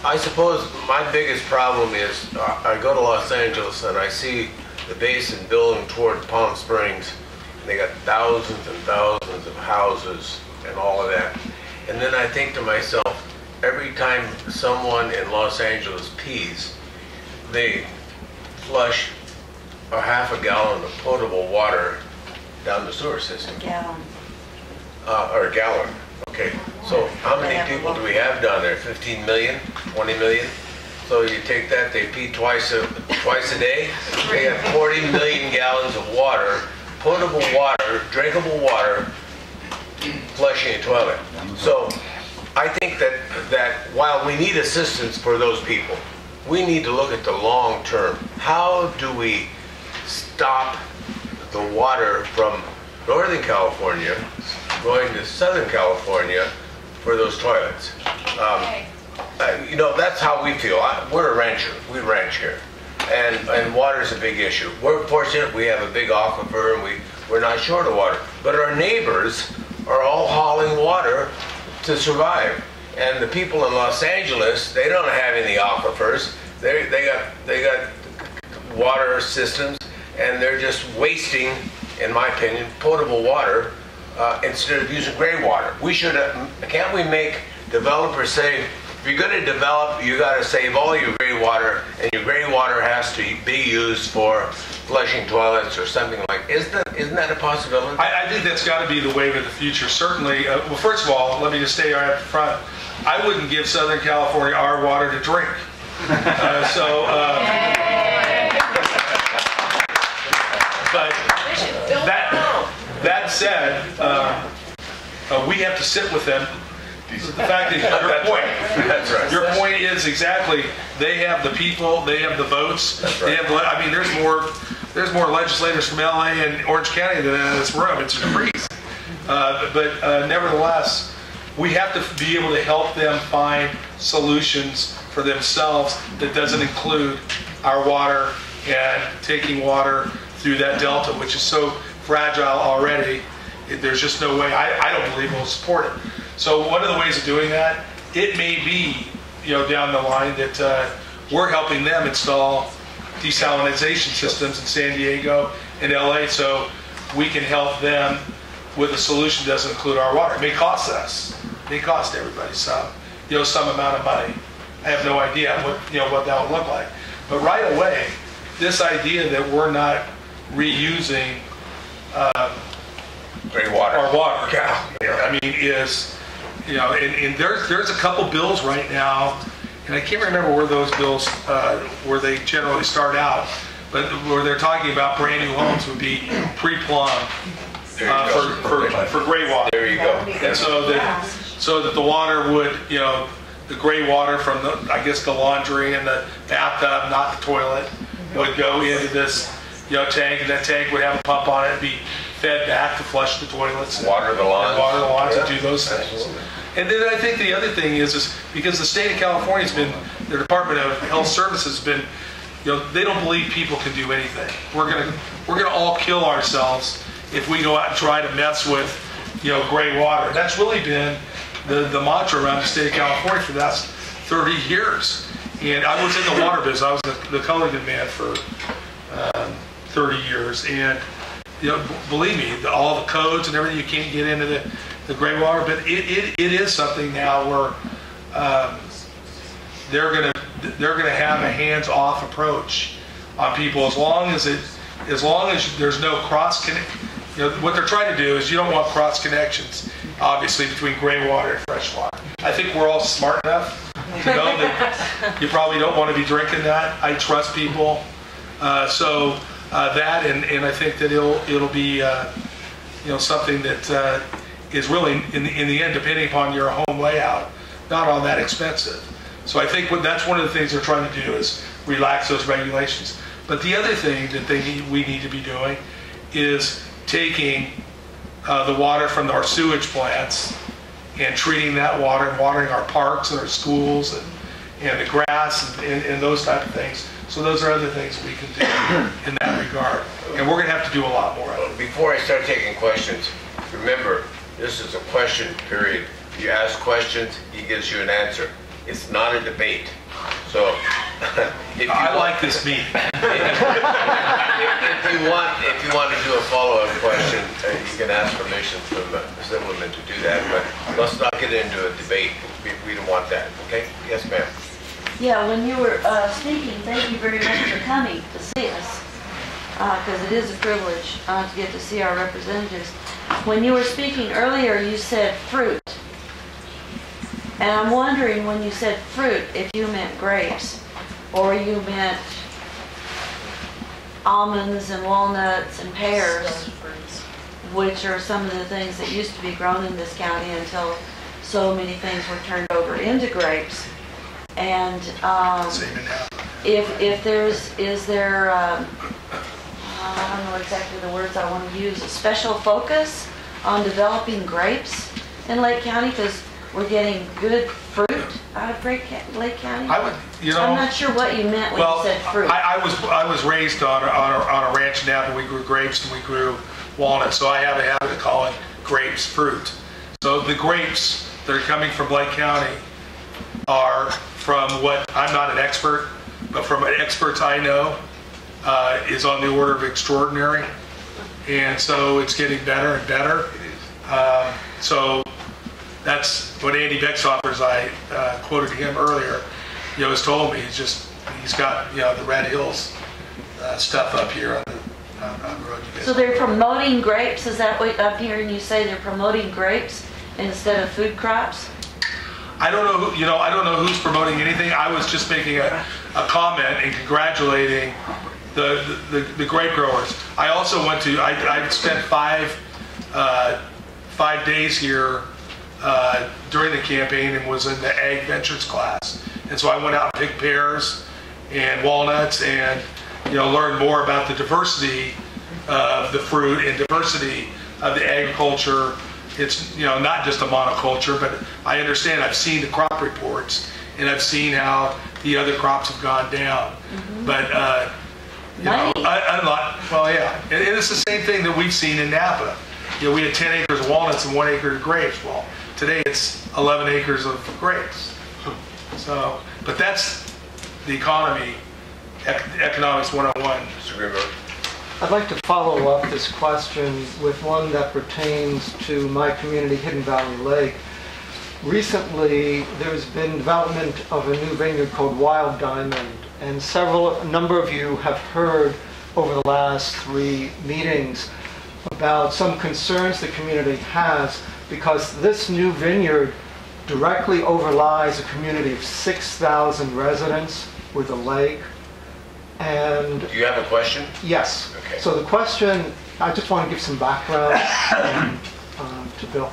[SPEAKER 1] I suppose my biggest problem is I go to Los Angeles and I see the basin building toward Palm Springs. And they got thousands and thousands of houses and all of that. And then I think to myself, every time someone in Los Angeles pees, they flush a half a gallon of potable water down the sewer system. Or a gallon. Okay, so how many people do we have down there? 15 million? 20 million? So you take that, they pee twice a day. They have 40 million gallons of water, potable water, drinkable water, flushing a toilet. So I think that while we need assistance for those people, we need to look at the long term. How do we stop the water from Northern California going to Southern California for those toilets? That's how we feel. We're a rancher. We ranch here. And water is a big issue. We're fortunate we have a big aquifer and we're not short of water. But our neighbors are all hauling water to survive. And the people in Los Angeles, they don't have any aquifers. They got water systems, and they're just wasting, in my opinion, potable water instead of using gray water. We should, can't we make developers say, if you're going to develop, you got to save all your gray water, and your gray water has to be used for flushing toilets or something like. Isn't that a possibility?
[SPEAKER 18] I think that's got to be the wave of the future. Certainly. Well, first of all, let me just stay right up front. I wouldn't give Southern California our water to drink. But that said, we have to sit with them. The fact is, your point is exactly. They have the people, they have the votes. They have. I mean, there's more legislators from LA and Orange County than in this room. It's a breeze. But nevertheless, we have to be able to help them find solutions for themselves that doesn't include our water and taking water through that delta, which is so fragile already. There's just no way. I don't believe we'll support it. So one of the ways of doing that, it may be, down the line that we're helping them install desalination systems in San Diego and LA, so we can help them with a solution that doesn't include our water. It may cost us. It may cost everybody some amount of money. I have no idea what that would look like. But right away, this idea that we're not reusing
[SPEAKER 1] gray water.
[SPEAKER 18] Our water, I mean, is, and there's a couple bills right now, and I can't remember where those bills, where they generally start out, but where they're talking about brand new homes would be pre-plumbed for gray water.
[SPEAKER 1] There you go.
[SPEAKER 18] And so that the water would, the gray water from the laundry and the bathtub, not the toilet, would go into this, tank, and that tank would have a pump on it and be fed back to flush the toilets.
[SPEAKER 1] Water the lawns.
[SPEAKER 18] Water the lawns and do those things. Absolutely. And then I think the other thing is because the state of California has been, their Department of Health Services has been, they don't believe people can do anything. We're gonna all kill ourselves if we go out and try to mess with, gray water. That's really been the mantra around the state of California for the last 30 years. And I was in the water business. I was the Culligan man for 30 years. And believe me, all the codes and everything, you can't get into the gray water. But it is something now where they're gonna have a hands-off approach on people as long as there's no cross connect. What they're trying to do is you don't want cross connections, obviously, between gray water and fresh water. I think we're all smart enough to know that you probably don't want to be drinking that. I trust people. That and I think that it'll be something that is really in the end, depending upon your home layout, not all that expensive. So I think that's one of the things they're trying to do is relax those regulations. But the other thing that we need to be doing is taking the water from our sewage plants and treating that water and watering our parks and our schools and the grass and those type of things. So those are other things we can do in that regard. And we're going to have to do a lot more of it.
[SPEAKER 1] Before I start taking questions, remember, this is a question period. You ask questions, he gives you an answer. It's not a debate. So
[SPEAKER 18] I like this meeting.
[SPEAKER 1] If you want to do a follow-up question, you can ask permission from the Assemblyman to do that. But let's not get into a debate. We don't want that. Okay? Yes, ma'am.
[SPEAKER 15] Yeah, when you were speaking, thank you very much for coming to see us, because it is a privilege to get to see our representatives. When you were speaking earlier, you said fruit. And I'm wondering, when you said fruit, if you meant grapes, or you meant almonds and walnuts and pears, which are some of the things that used to be grown in this county until so many things were turned over into grapes. And is there I don't know exactly the words I want to use, a special focus on developing grapes in Lake County, because we're getting good fruit out of Lake County? I'm not sure what you meant when you said fruit.
[SPEAKER 18] I was raised on a ranch in Napa. We grew grapes and we grew walnuts, so I have a habit of calling grapes fruit. So the grapes that are coming from Lake County are from what, I'm not an expert, but from an experts I know, is on the order of extraordinary. And so it's getting better and better. So that's what Andy Bexhoffers, I quoted him earlier, has told me. He's got, the Red Hills stuff up here on the road.
[SPEAKER 15] So they're promoting grapes, is that what up here, and you say they're promoting grapes instead of food crops?
[SPEAKER 18] I don't know, I don't know who's promoting anything. I was just making a comment and congratulating the grape growers. I also went to, I spent five days here during the campaign and was in the Ag Ventures class. And so I went out and picked pears and walnuts and, learned more about the diversity of the fruit and diversity of the agriculture. It's, not just a monoculture, but I understand, I've seen the crop reports and I've seen how the other crops have gone down. Mm-hmm. But, and it's the same thing that we've seen in Napa. We had 10 acres of walnuts and 1 acre of grapes. Well, today it's 11 acres of grapes. So, but that's the economy, economics 101.
[SPEAKER 1] Mr. Greenberg.
[SPEAKER 2] I'd like to follow up this question with one that pertains to my community, Hidden Valley Lake. Recently, there's been development of a new vineyard called Wild Diamond, and a number of you have heard over the last 3 meetings about some concerns the community has because this new vineyard directly overlies a community of 6,000 residents with a lake. And
[SPEAKER 1] do you have a question?
[SPEAKER 2] Yes.
[SPEAKER 1] Okay.
[SPEAKER 2] So the question, I just want to give some background to Bill.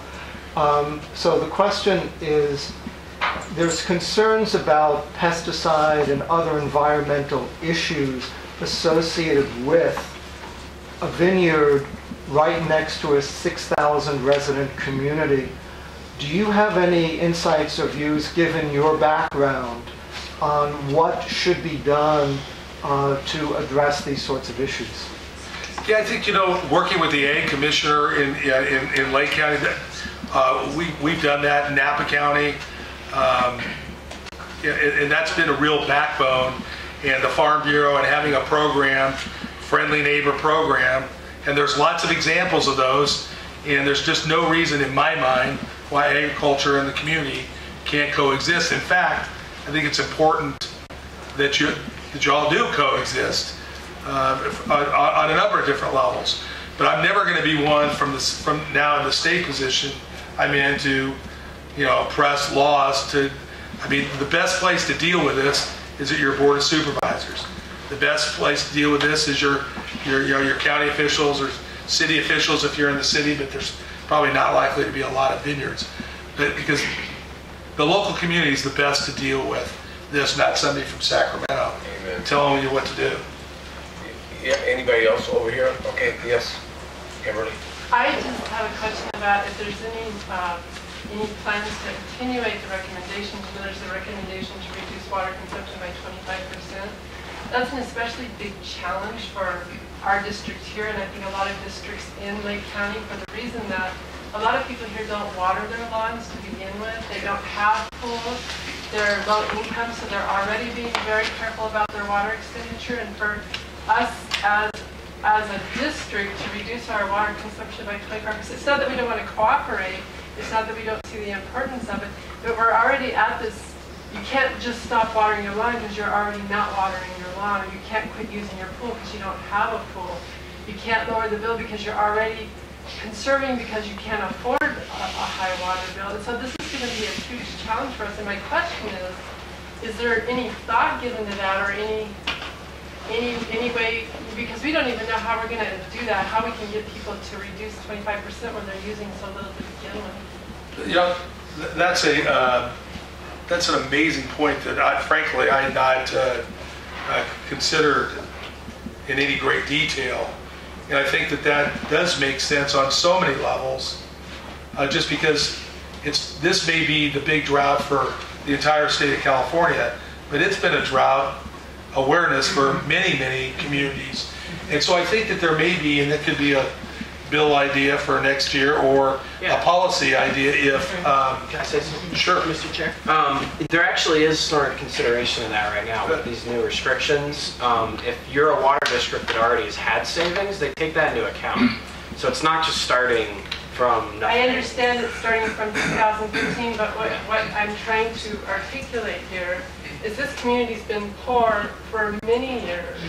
[SPEAKER 2] So the question is, there's concerns about pesticide and other environmental issues associated with a vineyard right next to a 6,000 resident community. Do you have any insights or views, given your background, on what should be done to address these sorts of issues?
[SPEAKER 18] Yeah, I think, working with the Ag Commissioner in Lake County, we've done that in Napa County, and that's been a real backbone. And the Farm Bureau and having a program, Friendly Neighbor program, and there's lots of examples of those, and there's just no reason in my mind why agriculture and the community can't coexist. In fact, I think it's important that you all do coexist on a number of different levels. But I'm never going to be one from now in the state position I'm in to, press laws to. The best place to deal with this is at your board of supervisors. The best place to deal with this is your county officials or city officials if you're in the city, but there's probably not likely to be a lot of vineyards. But because the local community is the best to deal with this, not somebody from Sacramento.
[SPEAKER 1] Amen.
[SPEAKER 18] Telling you what to do.
[SPEAKER 1] Yeah, anybody else over here? Okay, yes, Kimberly.
[SPEAKER 8] I just have a question about if there's any plans to attenuate the recommendations. There's a recommendation to reduce water consumption by 25%. That's an especially big challenge for our district here, and I think a lot of districts in Lake County, for the reason that a lot of people here don't water their lawns to begin with. They don't have pools. They're low income, so they're already being very careful about their water expenditure. And for us as a district to reduce our water consumption by 25%, it's not that we don't want to cooperate. It's not that we don't see the importance of it, but we're already at this. You can't just stop watering your lawn because you're already not watering your lawn, or you can't quit using your pool because you don't have a pool. You can't lower the bill because you're already conserving because you can't afford a high water bill. And so this is going to be a huge challenge for us. And my question is there any thought given to that, or any way, because we don't even know how we're going to do that, how we can get people to reduce 25% when they're using so little to begin with?
[SPEAKER 18] That's an amazing point that frankly I had not considered in any great detail. And I think that does make sense on so many levels, just because this may be the big drought for the entire state of California, but it's been a drought awareness for many, many communities. And so I think that there may be, and that could be a bill idea for next year, or a policy idea if...
[SPEAKER 14] Can I say something?
[SPEAKER 18] Sure.
[SPEAKER 14] Mr. Chair? There actually is sort of consideration in that right now with these new restrictions. If you're a water district that already has had savings, they take that into account. So it's not just starting from
[SPEAKER 8] I
[SPEAKER 14] nothing.
[SPEAKER 8] understand it's starting from 2015, but what I'm trying to articulate here is this community's been poor for many years.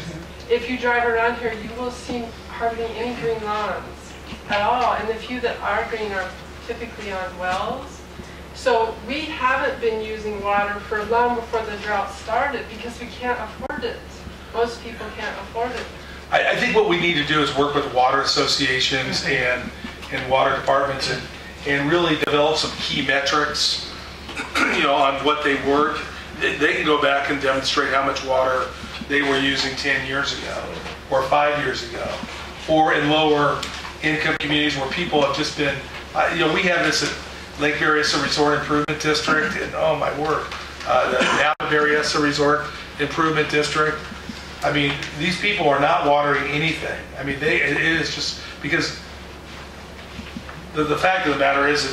[SPEAKER 8] If you drive around here, you will see hardly any green lawns at all, and the few that are green are typically on wells. So we haven't been using water for long before the drought started because we can't afford it. Most people can't afford it.
[SPEAKER 18] I think what we need to do is work with water associations and water departments and really develop some key metrics, on what they work. They can go back and demonstrate how much water they were using 10 years ago or 5 years ago, or in lower income communities where people have just been, we have this at Lake Berryessa Resort Improvement District, and oh my word, the Napa Berryessa Resort Improvement District. I mean, these people are not watering anything. I mean, it is just because the fact of the matter is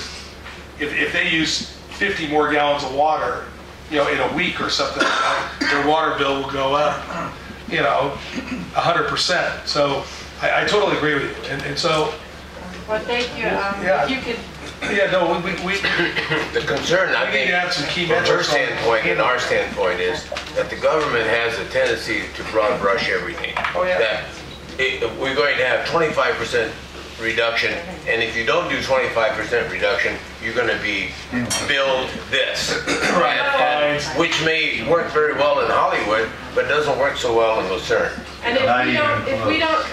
[SPEAKER 18] if they use 50 more gallons of water, in a week or something like that, their water bill will go up, 100%. So I totally agree with you. And so.
[SPEAKER 8] Well, thank you. If you could.
[SPEAKER 18] Yeah, no, we
[SPEAKER 1] the concern, I think, from her standpoint and our standpoint is that the government has a tendency to broad brush everything.
[SPEAKER 18] Oh, yeah.
[SPEAKER 1] That we're going to have 25% reduction, and if you don't do 25% reduction, you're going to be billed this. And which may work very well in Hollywood, but doesn't work so well in Lucerne.
[SPEAKER 8] And if we don't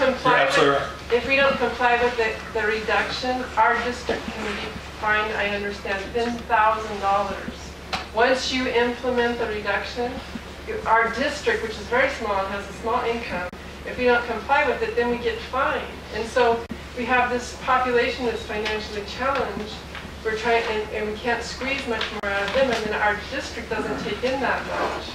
[SPEAKER 8] comply with the reduction, our district can be fined, I understand, $10,000. Once you implement the reduction, our district, which is very small and has a small income, if we don't comply with it, then we get fined. And so we have this population that's financially challenged. We're trying, and we can't squeeze much more out of them, and then our district doesn't take in that much.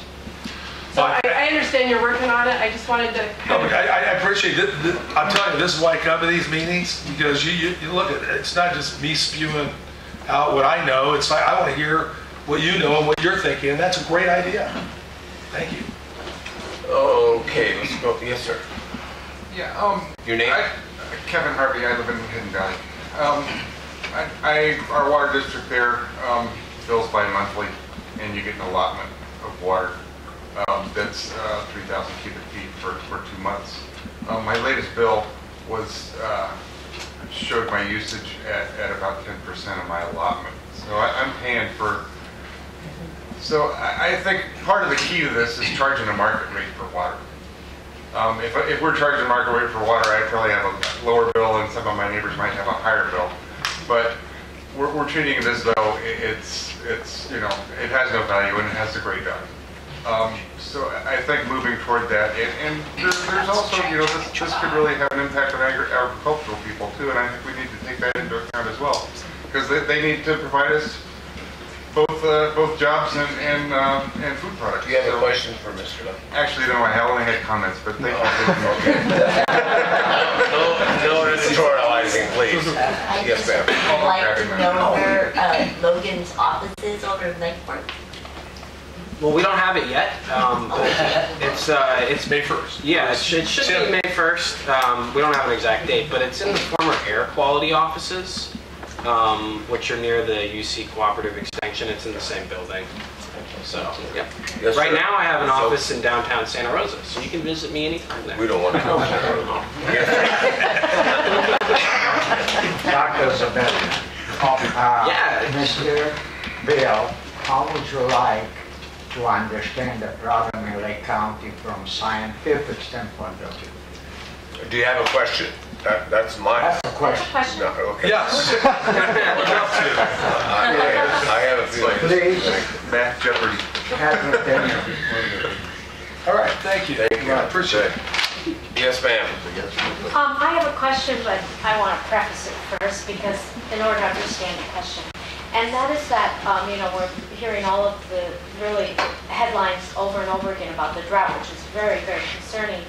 [SPEAKER 8] So I understand you're working on it. I just wanted to.
[SPEAKER 18] I appreciate it. I'm telling you, this is why I come to these meetings, because you look at it. It's not just me spewing out what I know. It's like I want to hear what you know and what you're thinking, and that's a great idea. Thank you.
[SPEAKER 1] Okay, let's go. Yes, sir.
[SPEAKER 19] Yeah.
[SPEAKER 1] Your name?
[SPEAKER 19] Kevin Harvey. I live in Hidden Valley. Our water district there bills bi-monthly, and you get an allotment of water. That's 3,000 cubic feet for 2 months. My latest bill showed my usage at about 10% of my allotment. So I'm paying for. So I think part of the key to this is charging a market rate for water. If we're charging market rate for water, I'd probably have a lower bill, and some of my neighbors might have a higher bill. But we're treating it as though it has no value and it has a great value. So I think moving toward that, and there's also, this could really have an impact on agricultural people too, and I think we need to take that into account as well, because they need to provide us both jobs and food products.
[SPEAKER 1] Do you have a question for Mr. Love?
[SPEAKER 19] Actually, no, I only had comments, but thank you.
[SPEAKER 1] No editorializing, please. Yes, ma'am.
[SPEAKER 20] I'd like to know where Logan's office is over in Lakeport.
[SPEAKER 14] Well, we don't have it yet. It's
[SPEAKER 18] May 1st.
[SPEAKER 14] Yeah, it should be May 1st. We don't have an exact date, but it's in the former air quality offices, which are near the UC Cooperative Extension. It's in the same building. So, yeah.
[SPEAKER 1] Yes,
[SPEAKER 14] right
[SPEAKER 1] sir.
[SPEAKER 14] now I have an office in downtown Santa Rosa, so you can visit me anytime there.
[SPEAKER 1] We don't want to go to Santa Rosa.
[SPEAKER 21] Dr. Zabelli.
[SPEAKER 14] Yeah.
[SPEAKER 21] Mr. Bill, how would you like to understand the problem in Lake County from scientific standpoint of view?
[SPEAKER 1] Do you have a question? That's mine.
[SPEAKER 21] That's a question.
[SPEAKER 1] No, okay.
[SPEAKER 18] Yes.
[SPEAKER 1] I have a feeling.
[SPEAKER 21] Please.
[SPEAKER 19] Math Jeopardy.
[SPEAKER 18] All right, thank you.
[SPEAKER 1] Thank you.
[SPEAKER 18] I appreciate it.
[SPEAKER 1] Yes, ma'am.
[SPEAKER 22] I have a question, but I want to preface it first because in order to understand the question. And that is that, we're hearing all of the really headlines over and over again about the drought, which is very, very concerning.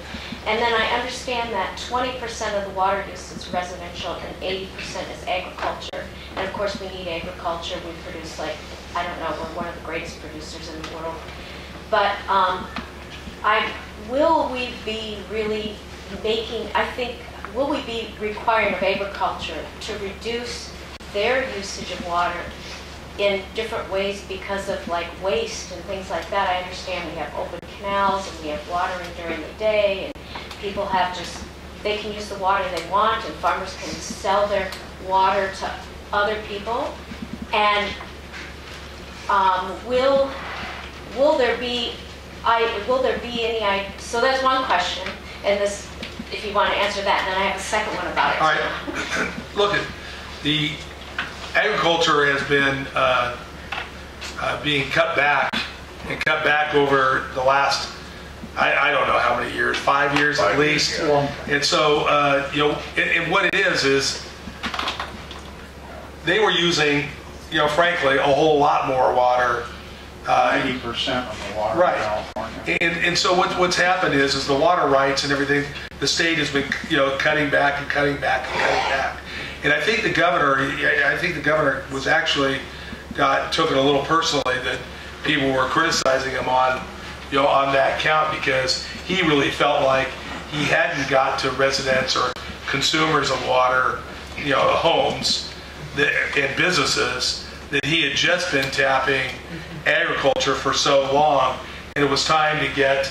[SPEAKER 22] And then I understand that 20% of the water use is residential and 80% is agriculture. And of course we need agriculture. We produce we're one of the greatest producers in the world. But will we be really will we be requiring of agriculture to reduce their usage of water in different ways because of like waste and things like that. I understand we have open canals and we have watering during the day, and people have they can use the water they want, and farmers can sell their water to other people. And will there be any? So that's one question, and this, if you want to answer that, and then I have a second one about it.
[SPEAKER 18] All right. Look, at the agriculture has been being cut back over the last, I don't know how many years, 5 years at least. And so, and what it is they were using, frankly, a whole lot more water.
[SPEAKER 21] 90% of the water in California.
[SPEAKER 18] And so what's happened is the water rights and everything, the state has been, cutting back and cutting back and cutting back. And I think the governor was actually took it a little personally that people were criticizing him on that count, because he really felt like he hadn't got to residents or consumers of water, homes and businesses, that he had just been tapping agriculture for so long, and it was time to get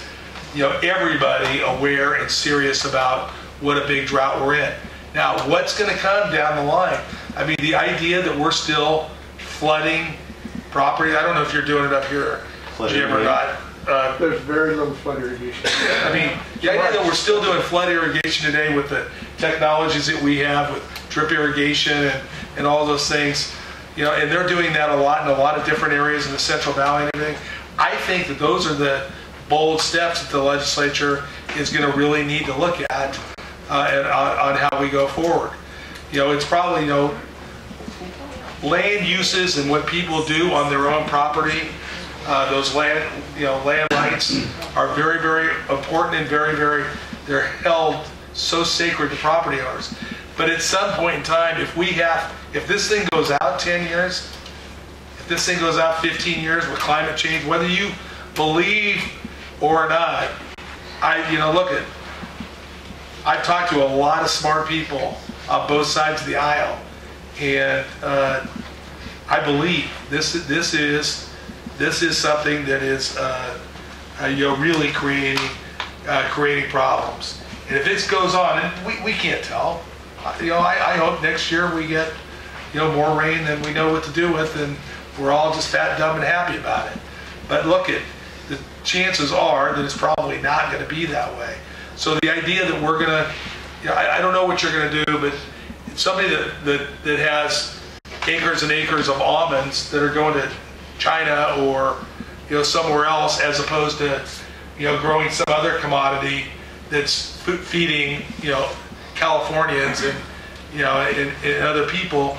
[SPEAKER 18] everybody aware and serious about what a big drought we're in. Now, what's going to come down the line? I mean, the idea that we're still flooding property, I don't know if you're doing it up here, Jim, or not.
[SPEAKER 4] There's very little flood irrigation.
[SPEAKER 18] I mean, the idea that we're still doing flood irrigation today with the technologies that we have with drip irrigation and all those things, and they're doing that a lot in a lot of different areas in the Central Valley and everything. I think that those are the bold steps that the legislature is going to really need to look at and on how we go forward. It's probably, land uses and what people do on their own property. Those land rights are very, very important and very, very, they're held so sacred to property owners. But at some point in time, if this thing goes out 10 years, if this thing goes out 15 years with climate change, whether you believe or not, I've talked to a lot of smart people on both sides of the aisle, and I believe this is something that is really creating problems. And if this goes on, and we can't tell. I hope next year we get more rain than we know what to do with, and we're all just fat, dumb, and happy about it. But look, the chances are that it's probably not going to be that way. So the idea that we're going to, I don't know what you're going to do, but somebody that has acres and acres of almonds that are going to China or somewhere else, as opposed to growing some other commodity that's feeding Californians and other people,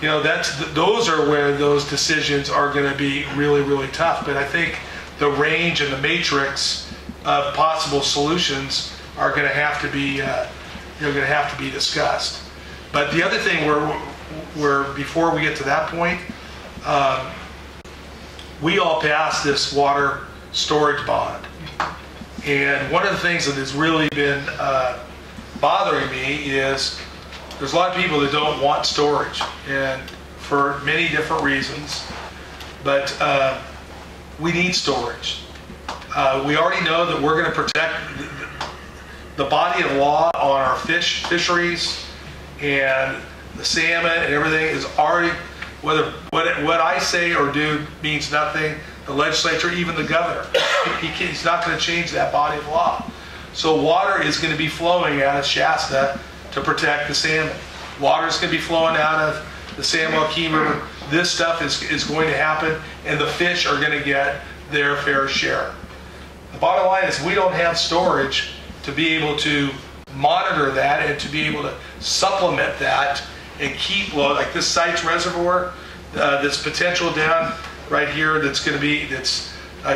[SPEAKER 18] those are where those decisions are going to be really, really tough. But I think the range and the matrix of possible solutions are going to have to be discussed. But the other thing before we get to that point, we all passed this water storage bond. And one of the things that has really been bothering me is there's a lot of people that don't want storage, and for many different reasons, but we need storage. We already know that we're going to protect the body of law on our fisheries and the salmon and everything is already, what I say or do means nothing. The legislature, even the governor, he's not going to change that body of law. So water is going to be flowing out of Shasta to protect the salmon. Water is going to be flowing out of the San Joaquin River. This stuff is going to happen, and the fish are going to get their fair share. The bottom line is we don't have storage to be able to monitor that and to be able to supplement that and keep low. Like this Sites Reservoir, this potential down right here that's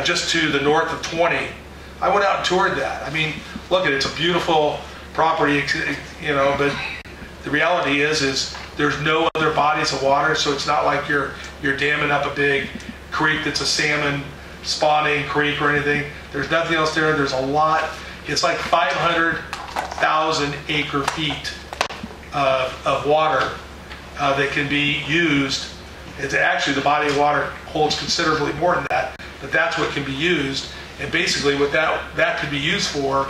[SPEAKER 18] just to the north of 20. I went out and toured that. I mean, look, it's a beautiful property, but the reality is there's no other bodies of water, so it's not like you're damming up a big creek that's a salmon spawning creek or anything. There's nothing else there. There's a lot. It's like 500,000 acre feet of water that can be used. It's actually, the body of water holds considerably more than that, but that's what can be used. And basically what that could be used for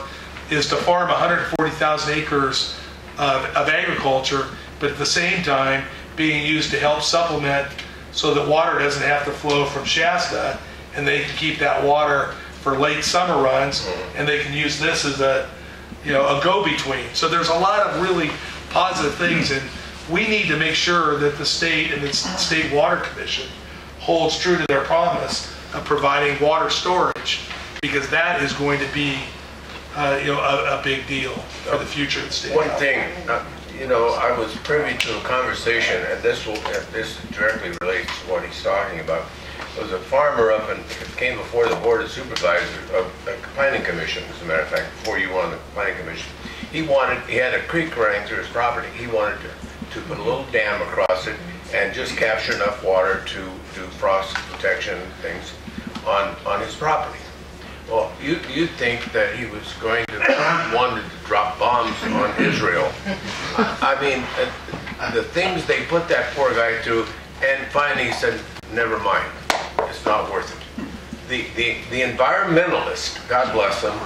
[SPEAKER 18] is to farm 140,000 acres of agriculture, but at the same time being used to help supplement so that water doesn't have to flow from Shasta, and they can keep that water for late summer runs, and they can use this as a go-between. So there's a lot of really positive things, and we need to make sure that the state and the State Water Commission holds true to their promise of providing water storage, because that is going to be a big deal for the future of the state.
[SPEAKER 1] One thing, I was privy to a conversation, and this directly relates to what he's talking about. There was a farmer up and came before the Board of Supervisors of the Planning Commission, as a matter of fact, before you were on the Planning Commission. He had a creek running through his property. He wanted to put a little dam across it and just capture enough water to do frost protection and things on his property. Well, you'd think that he was going to wanted to drop bombs on Israel. I mean, the things they put that poor guy through, and finally he said, never mind, it's not worth it. The environmentalist, God bless him,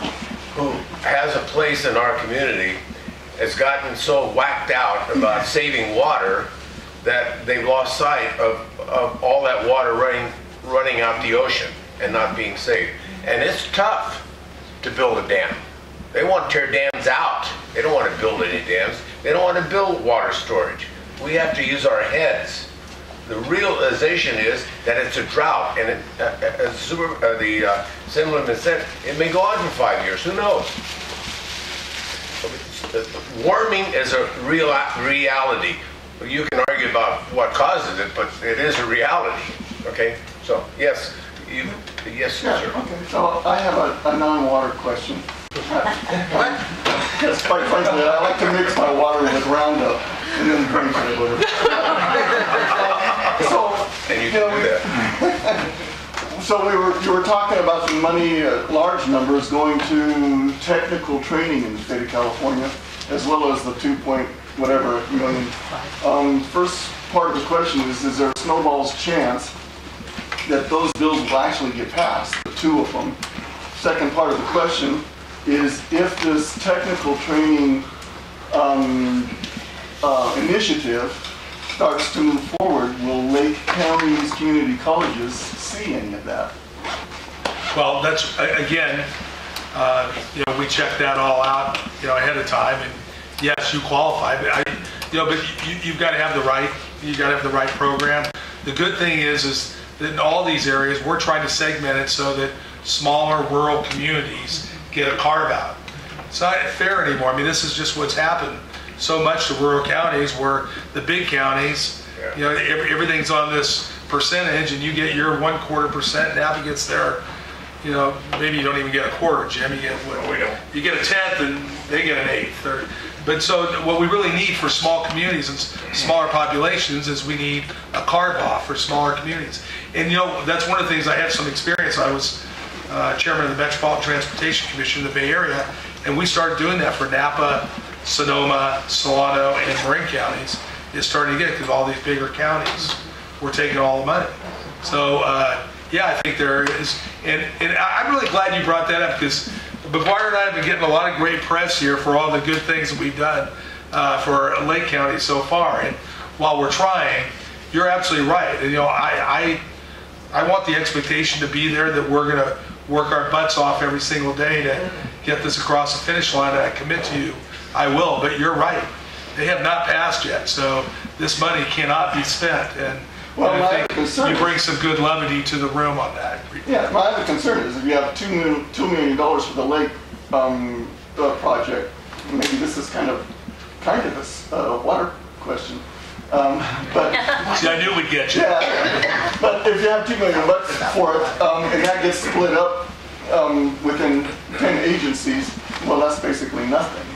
[SPEAKER 1] who has a place in our community, has gotten so whacked out about saving water that they've lost sight of all that water running out the ocean and not being saved. And it's tough to build a dam. They want to tear dams out. They don't want to build any dams. They don't want to build water storage. We have to use our heads. The realization is that it's a drought, and as the Assemblyman said, it may go on for 5 years. Who knows? Warming is a reality. You can argue about what causes it, but it is a reality. Okay? So, yes. Yes, sir.
[SPEAKER 4] Okay, so I have a non-water question. Because quite frankly, I like to mix my water with Roundup and then drink it with it.
[SPEAKER 1] And you can do that.
[SPEAKER 4] So you were talking about the money, large numbers, going to technical training in the state of California, as well as the 2 point whatever million. First part of the question is there a snowball's chance that those bills will actually get passed, the two of them? Second part of the question is, if this technical training initiative starts to move forward, will Lake County's community colleges see any of that?
[SPEAKER 18] Well, that's, again, we checked that all out, ahead of time, and yes, you qualify, but you've got to have the right program. The good thing is that in all these areas, we're trying to segment it so that smaller rural communities get a carve out. It's not fair anymore. I mean, this is just what's happened so much to rural counties, where the big counties, everything's on this percentage, and you get your 1/4%, and Napa gets their, maybe you don't even get a quarter, Jim. You get you get a tenth, and they get an eighth. But so what we really need for small communities and smaller populations is we need a carve off for smaller communities. And that's one of the things I had some experience. I was chairman of the Metropolitan Transportation Commission in the Bay Area, and we started doing that for Napa, Sonoma, Solano, and Marin counties. It's starting to get, because all these bigger counties were taking all the money. So I think there is, and I'm really glad you brought that up, because McGuire and I have been getting a lot of great press here for all the good things that we've done for Lake County so far. And while we're trying, you're absolutely right. And, I want the expectation to be there that we're going to work our butts off every single day to get this across the finish line. And I commit to you, I will. But you're right. They have not passed yet. So this money cannot be spent. And I think you bring some good levity to the room on that.
[SPEAKER 4] Yeah, my other concern is if you have $2 million for the lake project, maybe this is kind of a water question. But
[SPEAKER 18] see, I knew we'd get you.
[SPEAKER 4] Yeah, but if you have $2 million for it, and that gets split up within 10 agencies, well, that's basically nothing.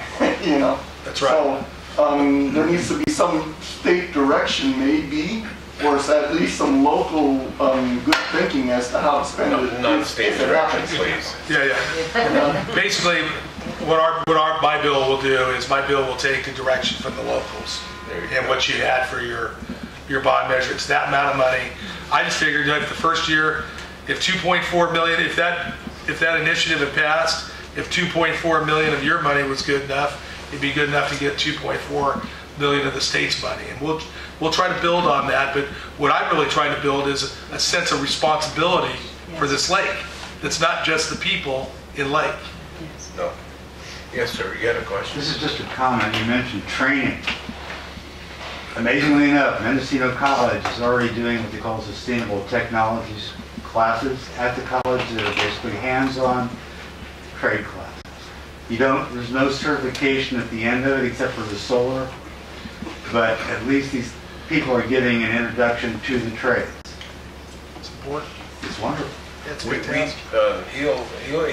[SPEAKER 18] That's right.
[SPEAKER 4] So there needs to be some state direction, maybe, or at least some local good thinking as to how to spend it.
[SPEAKER 1] Not state direction, please.
[SPEAKER 18] Yeah. Basically, what my bill will do is my bill will take the direction from the locals. and what you had for your bond measure. It's that amount of money. I just figured that the first year, if 2.4 million, if that initiative had passed, if 2.4 million of your money was good enough, it'd be good enough to get 2.4 million of the state's money. And we'll try to build on that. But what I'm really trying to build is a sense of responsibility for this lake. That's not just the people in Lake.
[SPEAKER 1] No. Yes, sir. You had a question?
[SPEAKER 3] This is just a comment. You mentioned training. Amazingly enough, Mendocino College is already doing what they call sustainable technologies classes at the college that are basically hands-on trade classes. There's no certification at the end of it except for the solar, but at least these people are getting an introduction to the trades.
[SPEAKER 18] It's important.
[SPEAKER 3] It's wonderful.
[SPEAKER 1] He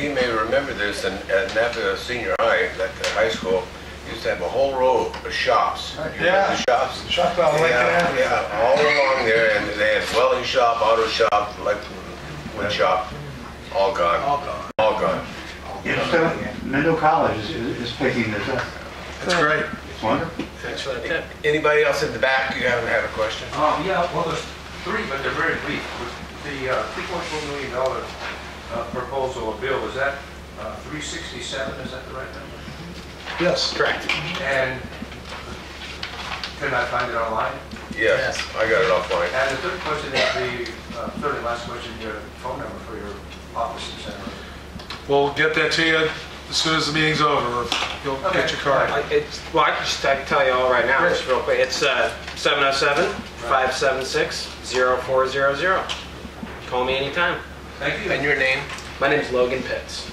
[SPEAKER 1] may remember this, and at Napa Senior High, at the high school, used to have a whole row of shops.
[SPEAKER 18] Yeah.
[SPEAKER 1] The shops.
[SPEAKER 18] Shop out Lake Avenue.
[SPEAKER 1] Yeah, all along there, and they had welding shop, auto shop, like wood shop, all gone. All gone.
[SPEAKER 3] Mendel College is picking this up.
[SPEAKER 18] That's great.
[SPEAKER 3] It's wonderful.
[SPEAKER 14] Thanks for that tip.
[SPEAKER 1] Anybody else in the back? You haven't had a question?
[SPEAKER 6] Yeah, well, there's three, but they're very brief. The $3.4 million proposal or bill, is that 367? Is that the right number?
[SPEAKER 18] Yes.
[SPEAKER 14] Correct.
[SPEAKER 6] And can I find it online?
[SPEAKER 1] Yes, I got it offline.
[SPEAKER 6] And the third question is third and last question, your phone number for your office in San Jose.
[SPEAKER 18] We'll get that to you as soon as the meeting's over. You'll get your card.
[SPEAKER 14] I can tell you all right now, just real quick. It's 707-576-0400. Call me anytime.
[SPEAKER 6] Thank you.
[SPEAKER 1] And your name?
[SPEAKER 14] My name's Logan Pitts.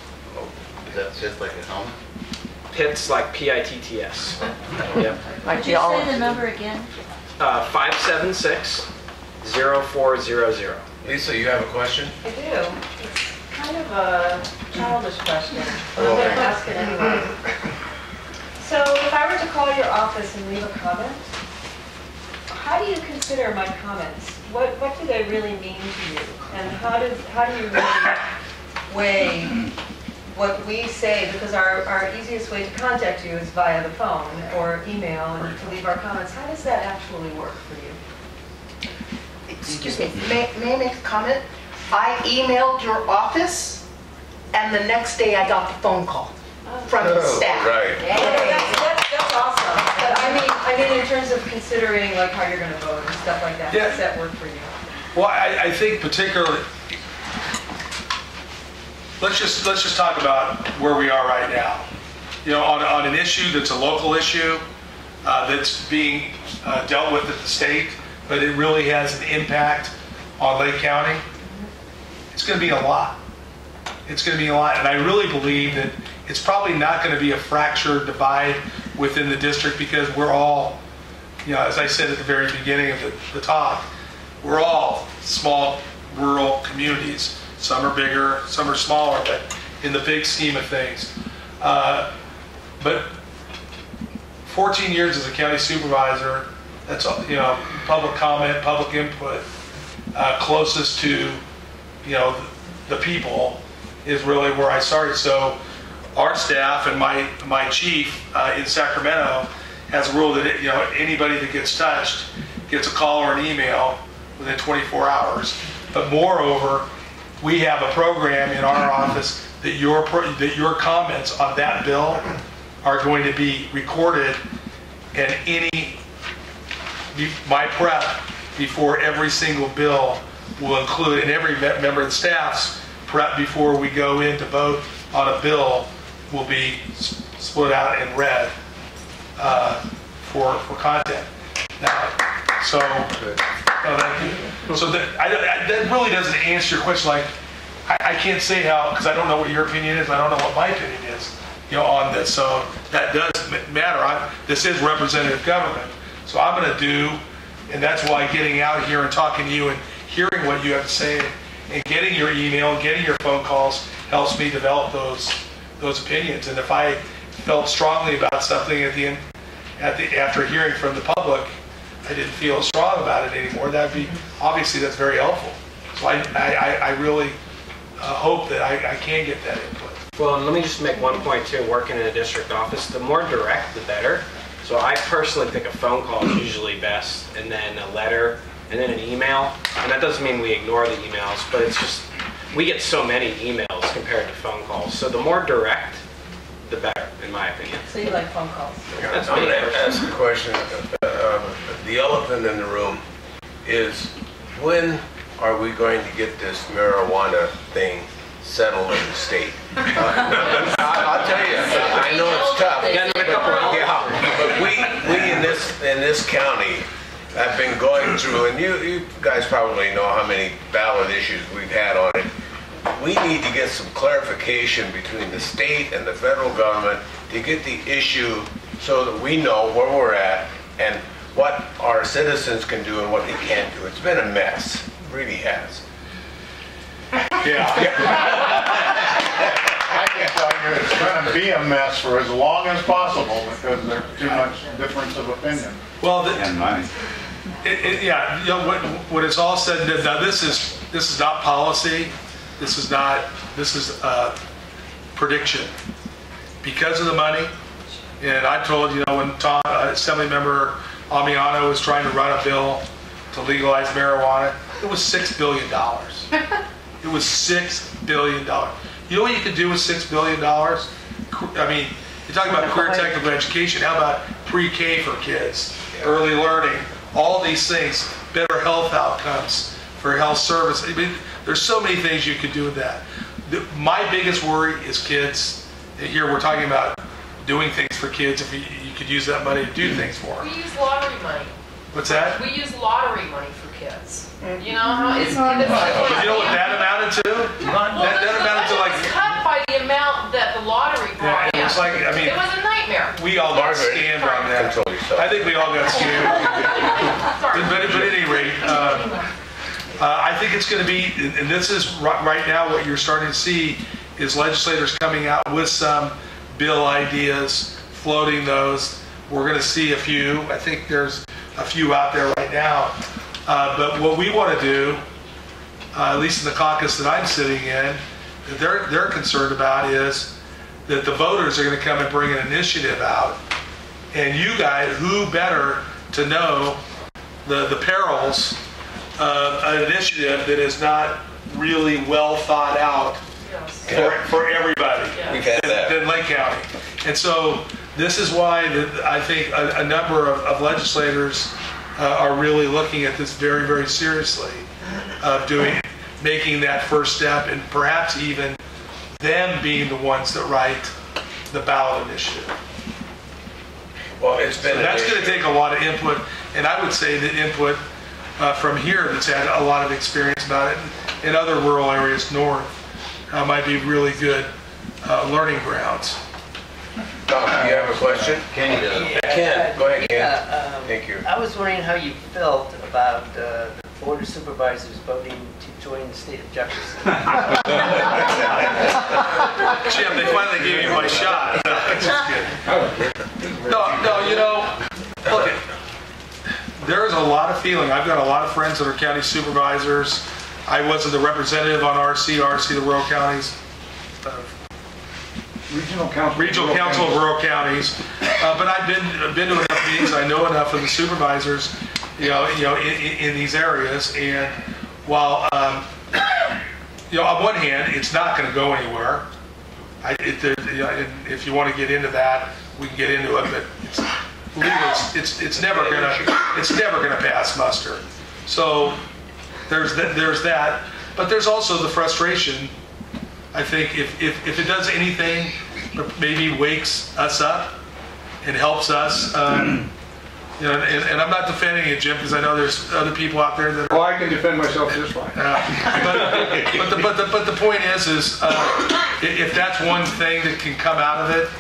[SPEAKER 1] Is that just like a helmet?
[SPEAKER 14] Pitts, like P-I-T-T-S. Yep.
[SPEAKER 15] Could you say the number again?
[SPEAKER 14] 576-0400.
[SPEAKER 1] Lisa, you have a question?
[SPEAKER 7] I do. It's kind of a childish question, but I'm going to ask it anyway. So if I were to call your office and leave a comment, how do you consider my comments? What do they really mean to you? And how do you really weigh what we say? Because our easiest way to contact you is via the phone or email and to leave our comments. How does that actually work for you?
[SPEAKER 9] Excuse me, may I make a comment? I emailed your office, and the next day I got the phone call from the staff.
[SPEAKER 1] Right.
[SPEAKER 7] That's awesome. But I mean in terms of considering like how you're going to vote and stuff like that.
[SPEAKER 18] Yeah.
[SPEAKER 7] How does that work for you?
[SPEAKER 18] Well, I think particularly, let's just talk about where we are right now. You know, on an issue that's a local issue that's being dealt with at the state, but it really has an impact on Lake County. It's going to be a lot. It's going to be a lot, and I really believe that it's probably not going to be a fractured divide within the district because we're all, you know, as I said at the very beginning of the talk, we're all small rural communities. Some are bigger, some are smaller, but in the big scheme of things. But 14 years as a county supervisor, that's, you know, public comment, public input, closest to, you know, the people is really where I started. So our staff and my chief in Sacramento has a rule that, you know, anybody that gets touched gets a call or an email within 24 hours. But moreover, we have a program in our office that your comments on that bill are going to be recorded, and my prep before every single bill will include, and every member of the staff's prep before we go in to vote on a bill will be split out and read for content. Now, so that really doesn't answer your question. Like, I can't say how, because I don't know what your opinion is. I don't know what my opinion is, you know, on this. So that does matter. This is representative government. So I'm going to do, and that's why getting out here and talking to you and hearing what you have to say and getting your email and getting your phone calls helps me develop those opinions. And if I felt strongly about something at the end, after hearing from the public, I didn't feel strong about it anymore, that'd be, obviously that's very helpful. So I really hope that I can get that input.
[SPEAKER 14] Well, let me just make one point too, working in a district office, the more direct, the better. So I personally think a phone call is usually best, and then a letter, and then an email. And that doesn't mean we ignore the emails, but it's just, we get so many emails compared to phone calls. So the more direct, the better, in my opinion.
[SPEAKER 7] So you like phone calls?
[SPEAKER 14] That's
[SPEAKER 1] I'm
[SPEAKER 14] me
[SPEAKER 1] going to
[SPEAKER 14] personally.
[SPEAKER 1] ask a question. The elephant in the room is, when are we going to get this marijuana thing settled in the state? I'll tell you, I know it's tough. But we in this county have been going through, and you guys probably know how many ballot issues we've had on it. We need to get some clarification between the state and the federal government to get the issue so that we know where we're at and what our citizens can do and what they can't do. It's been a mess. It really has.
[SPEAKER 5] Yeah. I can tell you it's going to be a mess for as long as possible because there's too much difference of opinion.
[SPEAKER 18] Well,
[SPEAKER 3] And money.
[SPEAKER 18] yeah, you know, what it's all said and done, now this is not policy. This is prediction. Because of the money, and I told, you know, when Assemblymember Amiano was trying to run a bill to legalize marijuana, it was $6 billion. It was $6 billion. You know what you could do with $6 billion? I mean, you're talking about career technical education. How about pre-K for kids, early learning, all these things, better health outcomes for health service. I mean, there's so many things you could do with that. My biggest worry is kids. Here we're talking about doing things for kids. If you could use that money to do things for them.
[SPEAKER 10] We use lottery money.
[SPEAKER 18] What's that?
[SPEAKER 10] We use lottery money for kids. You know how it's...
[SPEAKER 18] You know what that amounted to? That amounted to like...
[SPEAKER 10] It was cut by the amount that the lottery brought in.
[SPEAKER 18] It was like, I mean...
[SPEAKER 10] It was a nightmare.
[SPEAKER 18] We all got scammed on that. I think we all got scammed. But at any rate, I think it's going to be, and this is right now what you're starting to see, is legislators coming out with some bill ideas, floating those. We're going to see a few. I think there's a few out there right now. But what we want to do, at least in the caucus that I'm sitting in, that they're concerned about is that the voters are going to come and bring an initiative out. And you guys, who better to know the perils of an initiative that is not really well thought out for everybody than Lake County. And so this is why I think a number of legislators are really looking at this very, very seriously, of making that first step, and perhaps even them being the ones that write the ballot initiative.
[SPEAKER 1] Well, it's been.
[SPEAKER 18] So that's going to take a lot of input, and I would say that input from here that's had a lot of experience about it in other rural areas north might be really good learning grounds.
[SPEAKER 1] Tom, do you have a question?
[SPEAKER 23] Ken,
[SPEAKER 1] Ken, go ahead, Ken.
[SPEAKER 23] Yeah,
[SPEAKER 1] Thank you.
[SPEAKER 23] I was wondering how you felt about the Board of Supervisors voting to join the state of Jefferson.
[SPEAKER 18] Jim, they finally gave you my shot. No, you know, look, there's a lot of feeling. I've got a lot of friends that are county supervisors. I wasn't the representative on RC, the rural counties.
[SPEAKER 5] Regional Council
[SPEAKER 18] of Rural Counties, but I've been to enough meetings. I know enough of the supervisors, in these areas. And while on one hand, it's not going to go anywhere. If you want to get into that, we can get into it. But it's never going to pass muster. So there's that. But there's also the frustration. I think if it does anything, maybe wakes us up and helps us, and I'm not defending it, Jim, because I know there's other people out there that are.
[SPEAKER 5] Oh, I can defend myself just fine.
[SPEAKER 18] But the point is if that's one thing that can come out of it,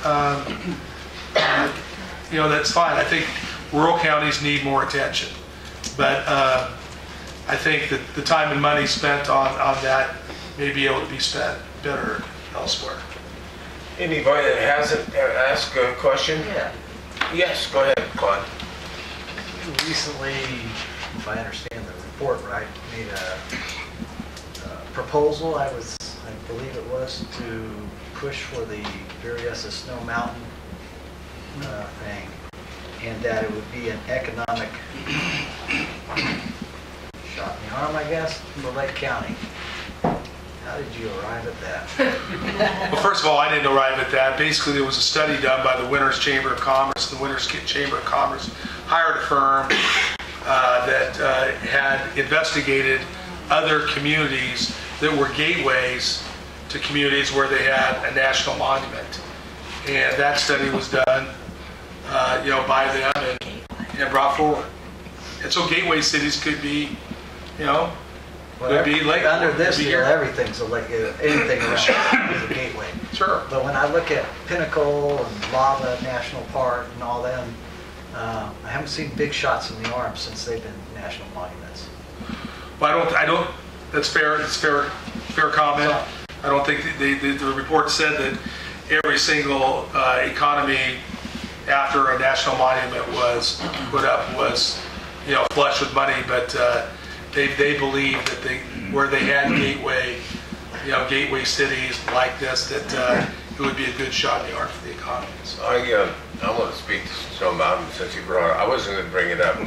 [SPEAKER 18] that's fine. I think rural counties need more attention, but I think that the time and money spent on that may be able to be spent better elsewhere.
[SPEAKER 1] Anybody that hasn't asked a question?
[SPEAKER 23] Yeah.
[SPEAKER 1] Yes, go ahead, Claude.
[SPEAKER 24] Recently, if I understand the report right, made a proposal, I believe it was, to push for the Berryessa Snow Mountain thing. and that it would be an economic shot in the arm, I guess, for Lake County. How did you arrive at that?
[SPEAKER 18] Well, first of all, I didn't arrive at that. Basically, there was a study done by the Winners Chamber of Commerce. The Winners Chamber of Commerce hired a firm that had investigated other communities that were gateways to communities where they had a national monument. And that study was done, by them and brought forward. And so gateway cities could be, could be like
[SPEAKER 24] under this deal, everything's a lake. Anything around is a gateway.
[SPEAKER 18] Sure.
[SPEAKER 24] But when I look at Pinnacle and Lava National Park and all them, I haven't seen big shots in the arm since they've been national monuments.
[SPEAKER 18] Well, I don't. That's fair. It's fair comment. I don't think the report said that every single economy after a national monument was put up was, flush with money. But they believe that where they had gateway cities like this, that it would be a good shot in the arm for the economy. So.
[SPEAKER 1] I want to speak to Snow Mountain since you brought it. I wasn't going to bring it up.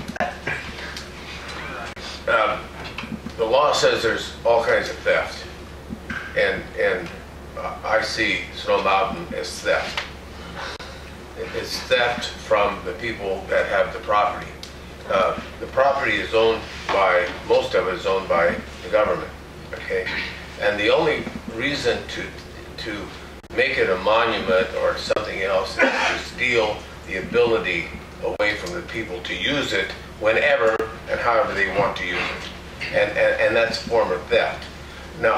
[SPEAKER 1] The law says there's all kinds of theft, and I see Snow Mountain as theft. It's theft from the people that have the property. The property is owned by, most of it is owned by the government, okay? And the only reason to make it a monument or something else is to steal the ability away from the people to use it whenever and however they want to use it. And that's a form of theft. Now,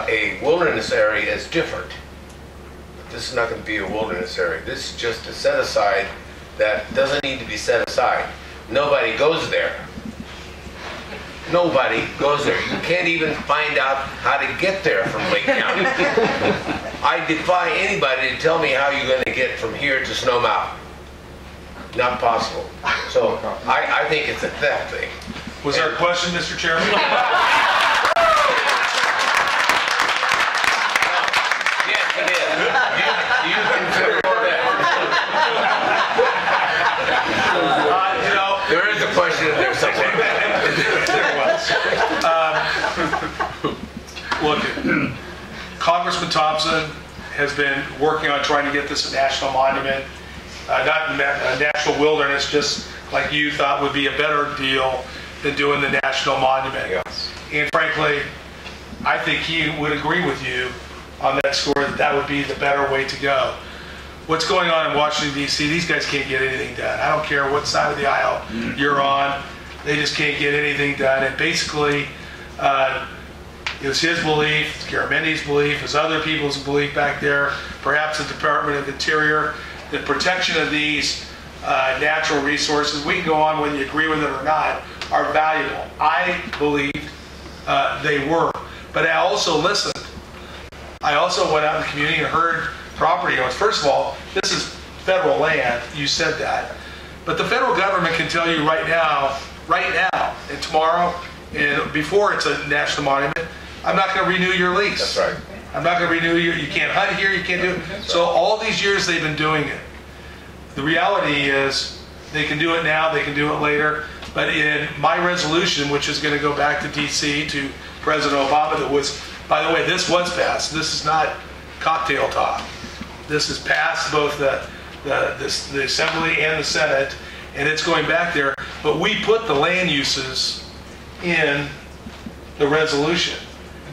[SPEAKER 1] a wilderness area is different. This is not going to be a wilderness area. This is just a set aside that doesn't need to be set aside. Nobody goes there. Nobody goes there. You can't even find out how to get there from Lake County. I defy anybody to tell me how you're going to get from here to Snow Mountain. Not possible. So I think it's a theft thing.
[SPEAKER 18] Was there a question, Mr. Chairman?
[SPEAKER 1] Yes, it is. You consider that. There is a question in there somewhere.
[SPEAKER 18] Look, Congressman Thompson has been working on trying to get this a national monument, not a national wilderness, just like you thought would be a better deal than doing the national monument.
[SPEAKER 1] Yes.
[SPEAKER 18] And frankly, I think he would agree with you on that score that that would be the better way to go. What's going on in Washington, D.C., these guys can't get anything done. I don't care what side of the aisle you're on. They just can't get anything done. And basically, it's his belief, it's Garamendi's belief, it's other people's belief back there, perhaps the Department of Interior, that protection of these natural resources, we can go on whether you agree with it or not, are valuable. I believe they were. But I also listened. I also went out in the community and heard property owners. First of all, this is federal land. You said that. But the federal government can tell you right now, and tomorrow, and before it's a national monument, I'm not going to renew your lease.
[SPEAKER 1] That's right.
[SPEAKER 18] I'm not going to renew you can't hunt here, you can't do it. So all these years they've been doing it. The reality is they can do it now, they can do it later. But in my resolution, which is going to go back to DC to President Obama, that was, by the way, this was passed. This is not cocktail talk. This is passed both the Assembly and the Senate, and it's going back there. But we put the land uses in the resolution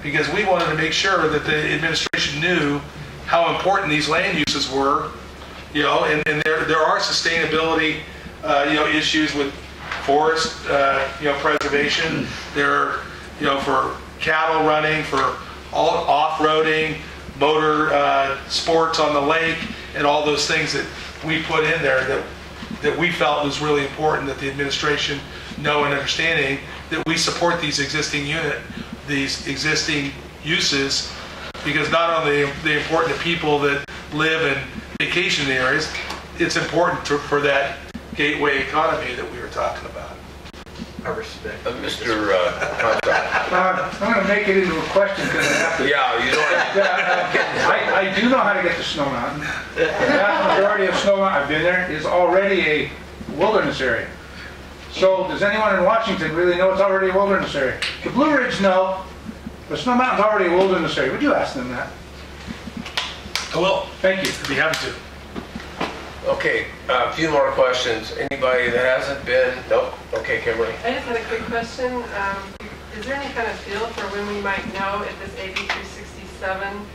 [SPEAKER 18] because we wanted to make sure that the administration knew how important these land uses were, and there are sustainability, issues with forest, preservation. There, for cattle running, for all off-roading, motor sports on the lake, and all those things that we put in there that we felt was really important that the administration know and understanding that we support these existing uses, because not only are they important to people that live and vacation in the areas, it's important for that gateway economy that we were talking about.
[SPEAKER 24] I respect.
[SPEAKER 1] Mr.
[SPEAKER 11] I'm going to make it into a question because I have to.
[SPEAKER 1] Yeah, you know.
[SPEAKER 11] I do know how to get to Snow Mountain. The vast majority of Snow Mountain, I've been there, is already a wilderness area. So does anyone in Washington really know it's already a wilderness area? The Blue Ridge, no, but Snow Mountain's already a wilderness area. Would you ask them that?
[SPEAKER 18] I will.
[SPEAKER 11] Thank you.
[SPEAKER 18] I'd be happy to.
[SPEAKER 1] Okay, a few more questions. Anybody that hasn't been? Nope. Okay, Kimberly.
[SPEAKER 8] I just had a quick question. Is there any kind of feel for when we might know if this AB 367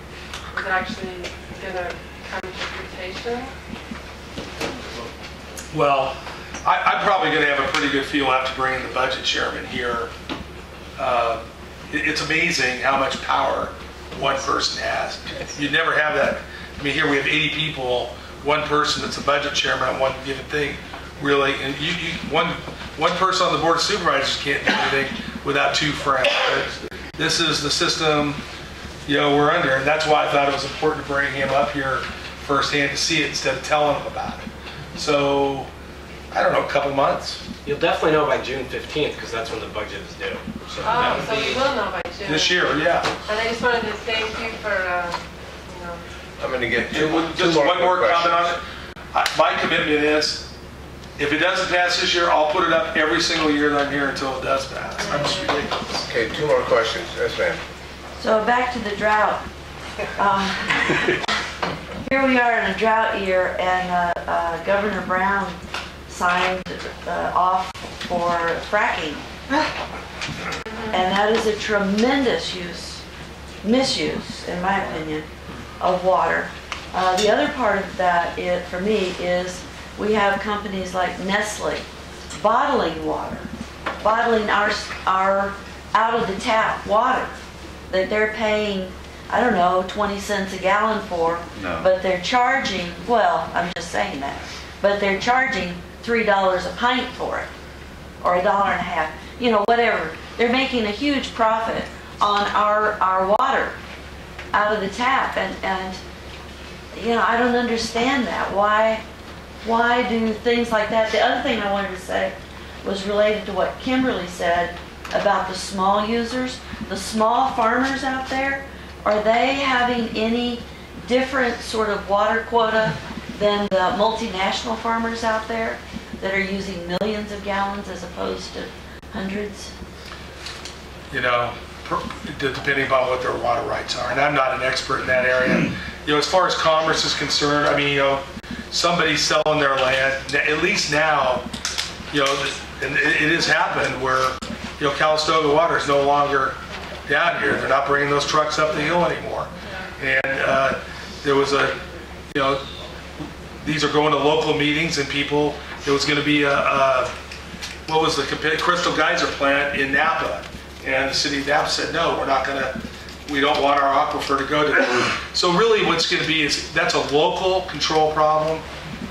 [SPEAKER 8] is actually going to come to fruition?
[SPEAKER 18] Well, I'm probably going to have a pretty good feel after bringing the budget chairman here. It's amazing how much power one person has. You never have that. I mean, here we have 80 people, one person that's a budget chairman on one given thing, really, and one person on the board of supervisors can't do anything without two friends. But this is the system, we're under, and that's why I thought it was important to bring him up here firsthand to see it instead of telling him about it. So, I don't know, a couple months.
[SPEAKER 14] You'll definitely know by June 15th because that's when the budget is due. So
[SPEAKER 8] So we will know by June.
[SPEAKER 18] this year, yeah.
[SPEAKER 8] And I just wanted to thank you for,
[SPEAKER 1] I'm going to get two
[SPEAKER 18] Just
[SPEAKER 1] more
[SPEAKER 18] one more
[SPEAKER 1] quick
[SPEAKER 18] comment on
[SPEAKER 1] questions.
[SPEAKER 18] it. My commitment is, if it doesn't pass this year, I'll put it up every single year that I'm here until it does pass. I'm just ridiculous.
[SPEAKER 1] Okay, two more questions. Yes, ma'am.
[SPEAKER 15] So back to the drought. Here we are in a drought year, and Governor Brown signed off for fracking. And that is a tremendous misuse, in my opinion, of water. The other part of that, for me, is we have companies like Nestle bottling water, bottling our out of the tap water that they're paying, I don't know, 20 cents a gallon for, but they're charging, well, I'm just saying that, but they're charging $3 a pint for it, or $1.50, whatever. They're making a huge profit on our water out of the tap, and I don't understand that. Why do things like that? The other thing I wanted to say was related to what Kimberly said about the small users, the small farmers out there. Are they having any different sort of water quota than the multinational farmers out there that are using millions of gallons as opposed to hundreds?
[SPEAKER 18] Depending upon what their water rights are. And I'm not an expert in that area. As far as commerce is concerned, I mean, somebody's selling their land. At least now, and it has happened where, Calistoga water is no longer down here. They're not bringing those trucks up the hill anymore. And there was these are going to local meetings and people, there was going to be Crystal Geyser plant in Napa. And the city of Napa said, no, we don't want our aquifer to go to that. So really what's going to be is, that's a local control problem.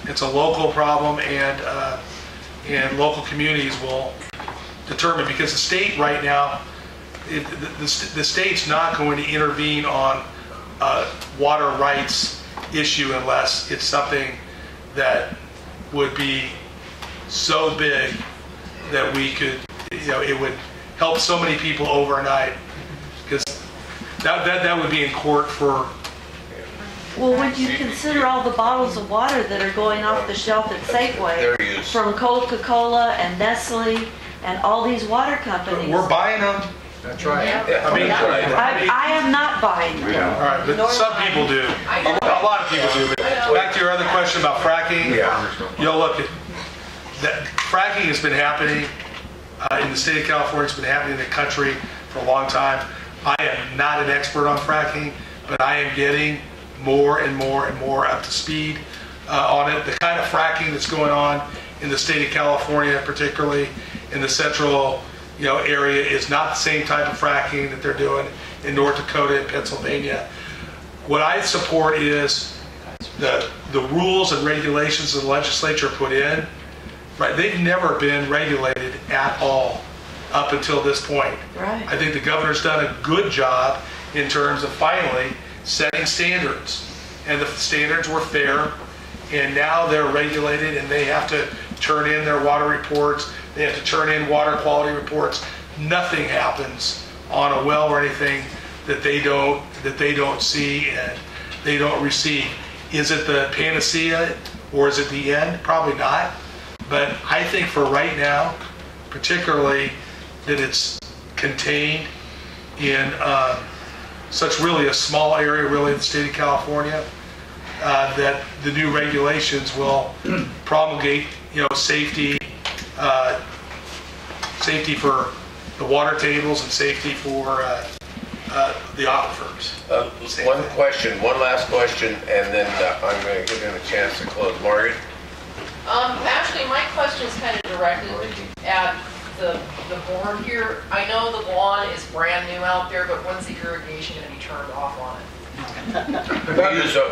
[SPEAKER 18] It's a local problem, and local communities will determine, because the state right now, the state's not going to intervene on water rights issue unless it's something that would be so big that we could, it would help so many people overnight, because that would be in court for.
[SPEAKER 15] Well, would you consider all the bottles of water that are going off the shelf at Safeway from Coca-Cola and Nestle and all these water companies?
[SPEAKER 18] We're buying them.
[SPEAKER 5] That's right.
[SPEAKER 1] Yeah.
[SPEAKER 15] I am not buying them.
[SPEAKER 18] All right, but some people do. A lot of people do. But back to your other question about fracking. Look, that fracking has been happening in the state of California. It's been happening in the country for a long time. I am not an expert on fracking, but I am getting more and more and more up to speed on it. The kind of fracking that's going on in the state of California, particularly in the central area, is not the same type of fracking that they're doing in North Dakota and Pennsylvania. What I support is the rules and regulations the legislature put in. Right, they've never been regulated at all up until this point.
[SPEAKER 15] Right.
[SPEAKER 18] I think the governor's done a good job in terms of finally setting standards, and the standards were fair, and now they're regulated, and they have to turn in their water reports. They have to turn in water quality reports. Nothing happens on a well or anything that they don't see and they don't receive. Is it the panacea, or is it the end? Probably not. But I think for right now, particularly that it's contained in such really a small area, really in the state of California, that the new regulations will promulgate, safety, safety for the water tables and safety for the aquifers.
[SPEAKER 1] One last question, and then I'm going to give him a chance to close. Margaret?
[SPEAKER 10] Actually, my question is kind of directed at the board here. I know the lawn is brand new out there, but when's the irrigation going to be turned off on it?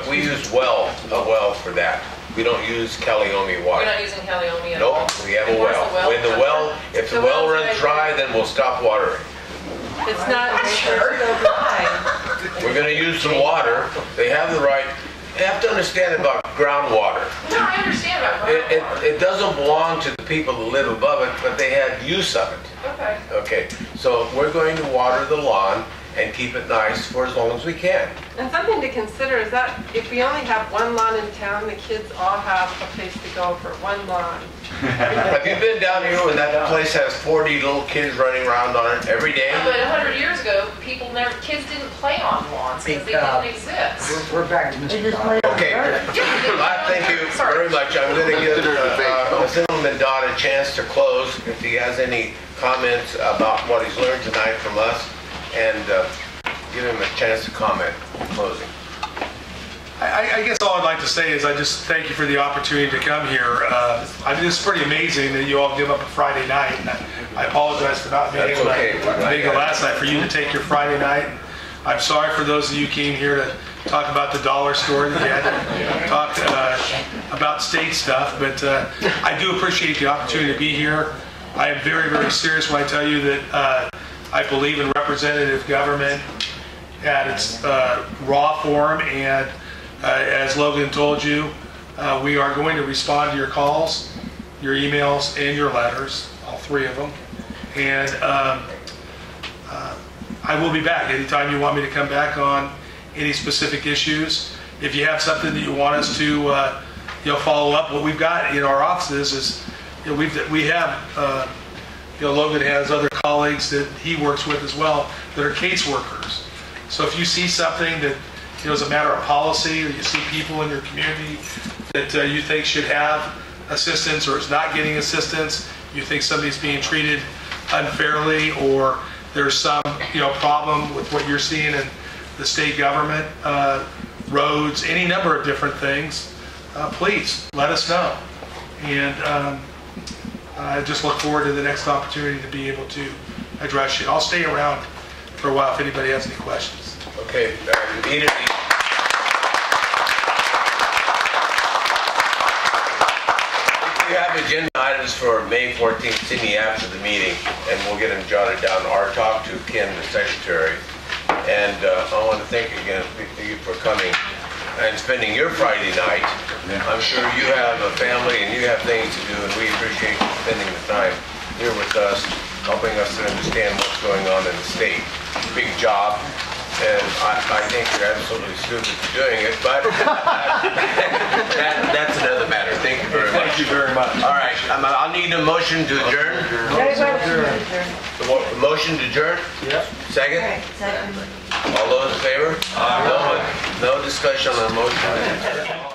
[SPEAKER 1] We use a well for that. We don't use Calliope water.
[SPEAKER 10] You're not using Calliope at all?
[SPEAKER 1] Nope, we have a well. If the well runs dry, then we'll stop watering.
[SPEAKER 8] It's not sure.
[SPEAKER 1] We're going to use some water. They have the right. You have to understand about groundwater.
[SPEAKER 10] No, I understand about groundwater.
[SPEAKER 1] It doesn't belong to the people who live above it, but they have use of it.
[SPEAKER 10] Okay.
[SPEAKER 1] Okay, so we're going to water the lawn and keep it nice for as long as we can.
[SPEAKER 8] And something to consider is that if we only have one lawn in town, the kids all have a place to go for one lawn.
[SPEAKER 1] Have you been down here when that place has 40 little kids running around on it every day?
[SPEAKER 10] But 100 years ago, kids didn't play on lawns because they didn't exist.
[SPEAKER 21] We're back to Mr. Dodd.
[SPEAKER 1] Okay, thank you very much. I'm going to give Assemblyman Dodd a chance to close if he has any comments about what he's learned tonight from us, and give him a chance to comment in closing.
[SPEAKER 18] I guess all I'd like to say is I just thank you for the opportunity to come here. I mean, it's pretty amazing that you all give up a Friday night. And I apologize for not being able to make it last night, for you to take your Friday night. And I'm sorry for those of you who came here to talk about the dollar store that you had to talk about state stuff. But I do appreciate the opportunity to be here. I am very, very serious when I tell you that I believe in representative government at its raw form, and as Logan told you, we are going to respond to your calls, your emails, and your letters, all three of them. And I will be back anytime you want me to come back on any specific issues. If you have something that you want us to follow up, what we've got in our offices is we have Logan has other colleagues that he works with as well that are caseworkers. So if you see something that is a matter of policy, or you see people in your community that you think should have assistance or is not getting assistance, you think somebody's being treated unfairly, or there's some problem with what you're seeing in the state government, roads, any number of different things, please let us know. And I just look forward to the next opportunity to be able to address you. I'll stay around for a while if anybody has any questions.
[SPEAKER 1] Okay, immediately. We have agenda items for May 14th, see me after the meeting, and we'll get them jotted down, or talk to Ken, the secretary. And I want to thank you for coming and spending your Friday night. I'm sure you have a family and you have things to do, and we appreciate you spending the time here with us, helping us to understand what's going on in the state. Big job, and I think you're absolutely stupid for doing it, but that's another matter. Thank you very much.
[SPEAKER 18] Thank you very much.
[SPEAKER 1] All right, I'll need a motion to adjourn. Motion to adjourn?
[SPEAKER 18] Yes.
[SPEAKER 1] Second?
[SPEAKER 15] Second.
[SPEAKER 1] All those in favor? No discussion on the motion.